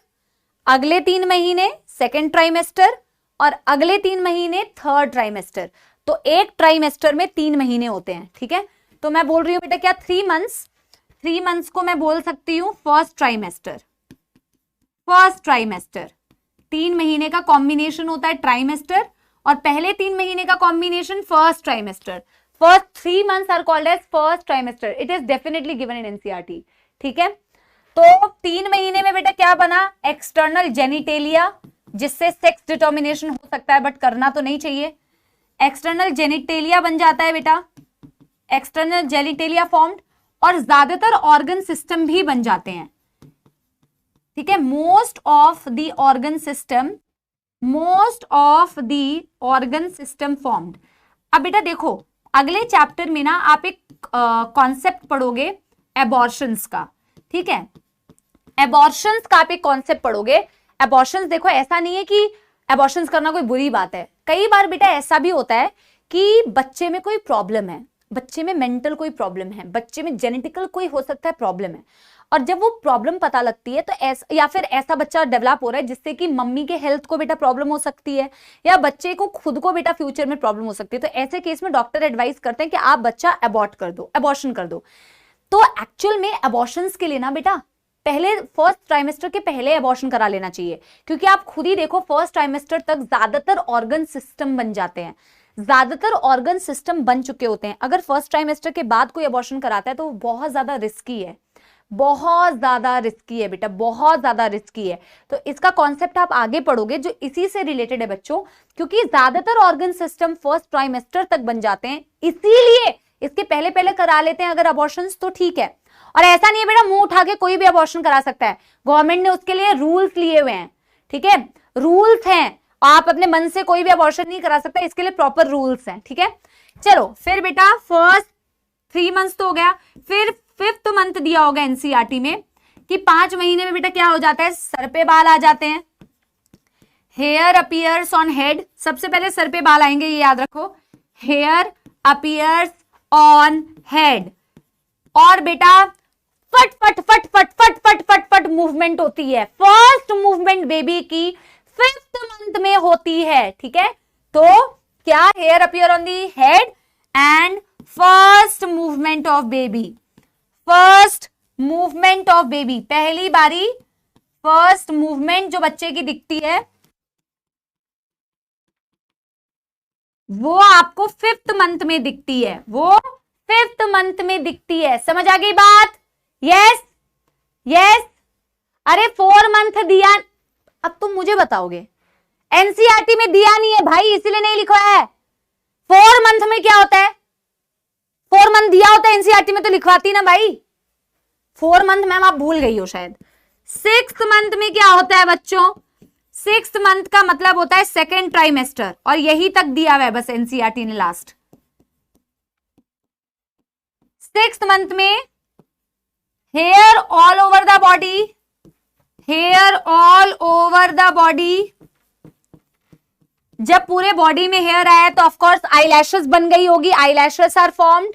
अगले 3 महीने सेकेंड ट्राइमेस्टर और अगले 3 महीने थर्ड ट्राइमेस्टर। तो एक ट्राइमेस्टर में 3 महीने होते हैं, ठीक है। तो मैं बोल रही हूं बेटा क्या, 3 मंथ्स को मैं बोल सकती हूं फर्स्ट ट्राइमेस्टर, फर्स्ट ट्राइमेस्टर। 3 महीने का कॉम्बिनेशन होता है ट्राइमेस्टर, और पहले 3 महीने का combination first trimester. First 3 months are called as first trimester. It is definitely given in NCERT. ठीक है, तो 3 महीने में बेटा क्या बना? एक्सटर्नल जेनिटेलिया, जिससे सेक्स डिटर्मिनेशन हो सकता है, बट करना तो नहीं चाहिए। एक्सटर्नल जेनिटेलिया बन जाता है बेटा, एक्सटर्नल जेनिटेलिया फॉर्म्ड, और ज्यादातर ऑर्गन सिस्टम भी बन जाते हैं। ठीक है, most of the organ system formed. अब बेटा देखो, अगले चैप्टर में ना आप एक कॉन्सेप्ट पढ़ोगे एबॉर्शंस का। ठीक है, एबॉर्शंस का आप एक कॉन्सेप्ट पढ़ोगे। एबॉर्शंस देखो, ऐसा नहीं है कि एबॉर्शंस करना कोई बुरी बात है। कई बार बेटा ऐसा भी होता है कि बच्चे में कोई प्रॉब्लम है, बच्चे में मेंटल कोई प्रॉब्लम है, बच्चे में जेनेटिकल कोई हो सकता है प्रॉब्लम है, और जब वो प्रॉब्लम पता लगती है तो ऐसा, या फिर ऐसा बच्चा डेवलप हो रहा है जिससे कि मम्मी के हेल्थ को बेटा प्रॉब्लम हो सकती है, या बच्चे को खुद को बेटा फ्यूचर में प्रॉब्लम हो सकती है, तो ऐसे केस में डॉक्टर एडवाइस करते हैं कि आप बच्चा अबॉर्ट कर दो, एबॉर्शन कर दो। तो एक्चुअल में एबॉर्शंस के लिए ना बेटा पहले फर्स्ट ट्राइमेस्टर के पहले एबॉर्शन करा लेना चाहिए, क्योंकि आप खुद ही देखो फर्स्ट ट्राइमेस्टर तक ज्यादातर ऑर्गन सिस्टम बन जाते हैं, ज्यादातर ऑर्गन सिस्टम बन चुके होते हैं। अगर फर्स्ट ट्राइमेस्टर के बाद कोई एबॉर्शन कराता है तो बहुत ज्यादा रिस्की है, बहुत ज्यादा रिस्की है बेटा, बहुत ज्यादा रिस्की है। तो इसका कॉन्सेप्ट आप आगे पढ़ोगे जो इसी से रिलेटेड है बच्चों, क्योंकि ज्यादातर ऑर्गन सिस्टम फर्स्ट ट्राइमेस्टर तक बन जाते हैं, इसीलिए इसके पहले पहले करा लेते हैं अगर अबॉर्शंस तो ठीक है। और ऐसा नहीं है बेटा मुंह उठा के कोई भी अबॉर्शन करा सकता है, गवर्नमेंट ने उसके लिए रूल्स लिए हुए हैं। ठीक है, रूल्स हैं, आप अपने मन से कोई भी अबॉर्शन नहीं करा सकता, इसके लिए प्रॉपर रूल्स हैं। ठीक है, चलो फिर बेटा फर्स्ट 3 months तो हो गया, फिर 5th month दिया होगा एनसीईआरटी में कि 5 महीने में बेटा क्या हो जाता है? सर पे बाल आ जाते हैं, हेयर अपीयर्स ऑन हेड। सबसे पहले सर पे बाल आएंगे, ये याद रखो, हेयर अपीयर्स ऑन हेड। और बेटा फट फट फट फट फट फट फट फट मूवमेंट होती है। फर्स्ट मूवमेंट बेबी की 5th month में होती है। ठीक है, तो क्या? Hair appear on the head and first movement of baby, first movement of baby, पहली बारी फर्स्ट मूवमेंट जो बच्चे की दिखती है वो आपको 5th month में दिखती है, वो 5th month में दिखती है। समझ आ गई बात? Yes yes. अरे 4 month दिया, अब तुम मुझे बताओगे, एनसीईआरटी में दिया नहीं है भाई, इसीलिए नहीं लिखा है। 4 month में क्या होता है? 4 month दिया होता है एनसीईआरटी में तो लिखवाती ना भाई। 4 month मैम आप भूल गई हो शायद। 6th month में क्या होता है बच्चों? 6th month का मतलब होता है सेकेंड ट्राइमेस्टर, और यही तक दिया हुआ है बस एनसीईआरटी ने लास्ट। 6th month में hair all over the body, hair all over the body. जब पूरे बॉडी में हेयर आया तो ऑफकोर्स आईलैशेस बन गई होगी, eyelashes are formed,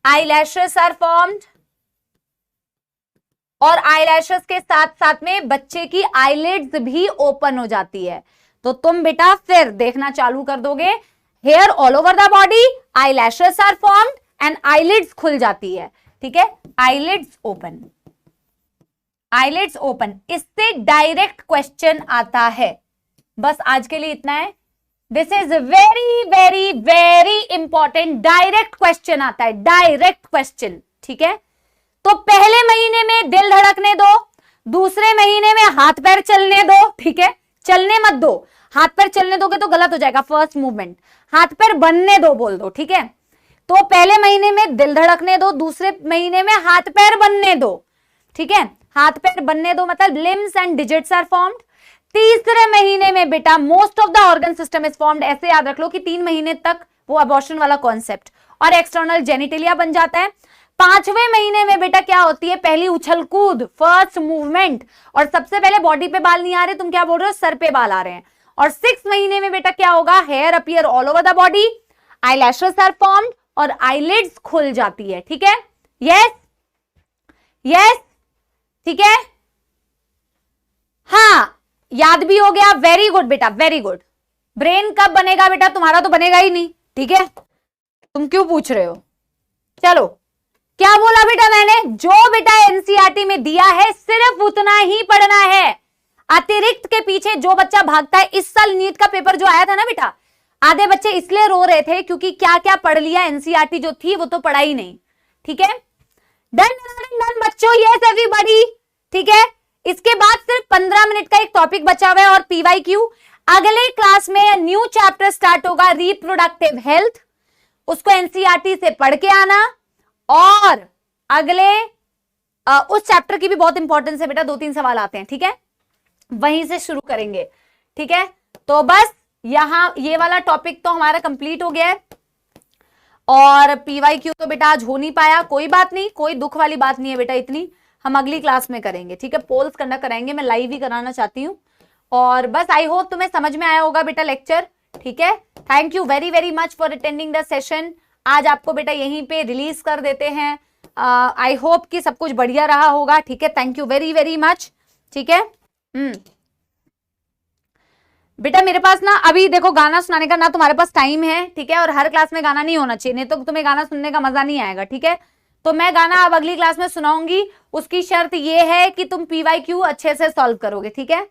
eyelashes are formed. और आईलैशेस के साथ साथ में बच्चे की आईलिड्स भी ओपन हो जाती है। तो तुम बेटा फिर देखना चालू कर दोगे, hair all over the body, eyelashes are formed and eyelids खुल जाती है। ठीक है, आईलिड्स ओपन, आईलिड्स ओपन। इससे डायरेक्ट क्वेश्चन आता है। बस आज के लिए इतना है। This is very very very important, direct question आता है, डायरेक्ट क्वेश्चन। ठीक है, तो पहले महीने में दिल धड़कने दो, दूसरे महीने में हाथ पैर चलने दो। ठीक है, चलने मत दो, हाथ पैर चलने दोगे तो गलत हो जाएगा फर्स्ट मूवमेंट, हाथ पैर बनने दो बोल दो। ठीक है, तो पहले महीने में दिल धड़कने दो, दूसरे महीने में हाथ पैर बनने दो। ठीक है, हाथ पैर बनने दो मतलब limbs and digits are formed. तीसरे महीने में बेटा most of the organ system is formed. ऐसे याद रख लो कि 3 महीने तक वो अबॉर्शन वाला कॉन्सेप्ट, और एक्सटर्नल जेनिटेलिया बन जाता है। 5वें महीने में बेटा क्या होती है? पहली उछल कूद, फर्स्ट मूवमेंट। और सबसे पहले बॉडी पे बाल नहीं आ रहे, तुम क्या बोल रहे हो? सर पे बाल आ रहे हैं। और 6th महीने में बेटा क्या होगा? Hair appear all over the body, eyelashes are formed और आईलिड्स खुल जाती है। ठीक है, यस यस, ठीक है, हाँ याद भी हो गया, वेरी गुड बेटा, वेरी गुड। ब्रेन कब बनेगा बेटा? तुम्हारा तो बनेगा ही नहीं। ठीक है, तुम क्यों पूछ रहे हो? चलो, क्या बोला बेटा मैंने? जो बेटा एनसीईआरटी में दिया है सिर्फ उतना ही पढ़ना है। अतिरिक्त के पीछे जो बच्चा भागता है, इस साल नीट का पेपर जो आया था ना बेटा, आधे बच्चे इसलिए रो रहे थे क्योंकि क्या क्या पढ़ लिया, एनसीईआरटी जो थी वो तो पढ़ा ही नहीं। ठीक है, डन डन बच्चों, यस एवरीबॉडी। ठीक है, इसके बाद सिर्फ 15 मिनट का एक टॉपिक बचा हुआ है और पीवाईक्यू। अगले क्लास में न्यू चैप्टर स्टार्ट होगा, रिप्रोडक्टिव हेल्थ, उसको एनसीईआरटी से पढ़ के आना। और अगले उस चैप्टर की भी बहुत इंपॉर्टेंस है बेटा, 2-3 सवाल आते हैं। ठीक है, वहीं से शुरू करेंगे। ठीक है, तो बस यहां ये वाला टॉपिक तो हमारा कंप्लीट हो गया है और पीवाईक्यू तो बेटा आज हो नहीं पाया, कोई बात नहीं, कोई दुख वाली बात नहीं है बेटा, इतनी हम अगली क्लास में करेंगे। ठीक है, पोल्स कंडक्ट कराएंगे, मैं लाइव ही कराना चाहती हूँ। और बस आई होप तुम्हें समझ में आया होगा बेटा लेक्चर। ठीक है, thank you very very much for attending the session. आज आपको बेटा यहीं पे रिलीज कर देते हैं। आई होप कि सब कुछ बढ़िया रहा होगा। ठीक है, thank you very very much. ठीक है, बेटा मेरे पास ना अभी देखो गाना सुनाने का ना तुम्हारे पास टाइम है। ठीक है, और हर क्लास में गाना नहीं होना चाहिए, नहीं तो तुम्हें गाना सुनने का मजा नहीं आएगा। ठीक है, तो मैं गाना अब अगली क्लास में सुनाऊंगी, उसकी शर्त ये है कि तुम पीवाईक्यू अच्छे से सॉल्व करोगे। ठीक है,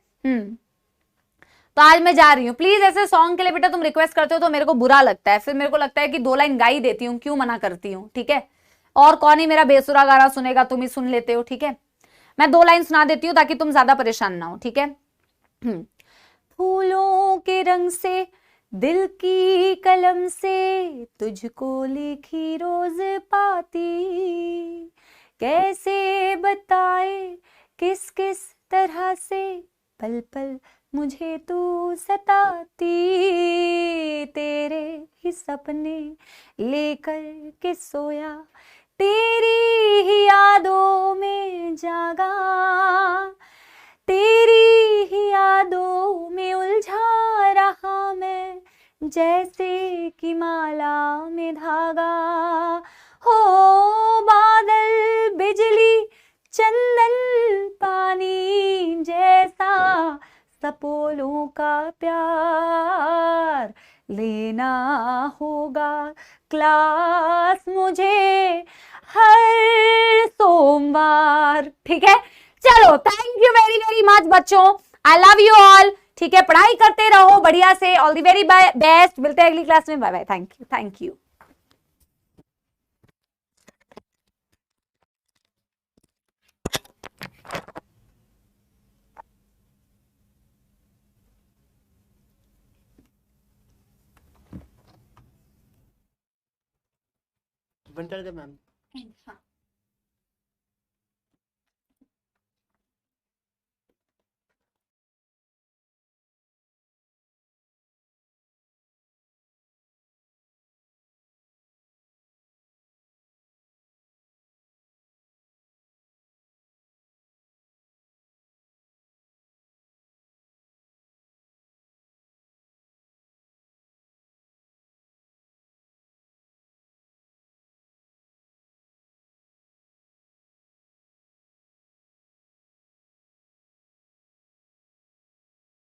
तो आज मैं जा रही हूँ। प्लीज ऐसे सॉन्ग के लिए बेटा तुम रिक्वेस्ट करते हो तो मेरे को बुरा लगता है, फिर मेरे को लगता है कि 2 लाइन गा ही देती हूँ, क्यों मना करती हूँ। ठीक है, और कौन ही मेरा बेसुरा गाना सुनेगा, तुम ही सुन लेते हो। ठीक है, मैं 2 लाइन सुना देती हूँ ताकि तुम ज्यादा परेशान ना हो। ठीक है, फूलों के रंग से, दिल की कलम से, तुझको लिखी रोज पाती, कैसे बताए किस किस तरह से, पल पल मुझे तू सताती, तेरे ही सपने लेकर के सोया, तेरी ही यादों में जागा, तेरी ही यादों में उलझा रहा मैं, जैसे कि माला में धागा, हो बादल बिजली चंदन पानी जैसा, सपोलों का प्यार लेना होगा क्लास मुझे हर सोमवार। ठीक है, चलो thank you very very much बच्चों, आई लव यू ऑल। ठीक है, पढ़ाई करते रहो बढ़िया से, ऑल दी वेरी बेस्ट। मिलते हैं अगली क्लास में, bye bye, thank you thank you. Ma'am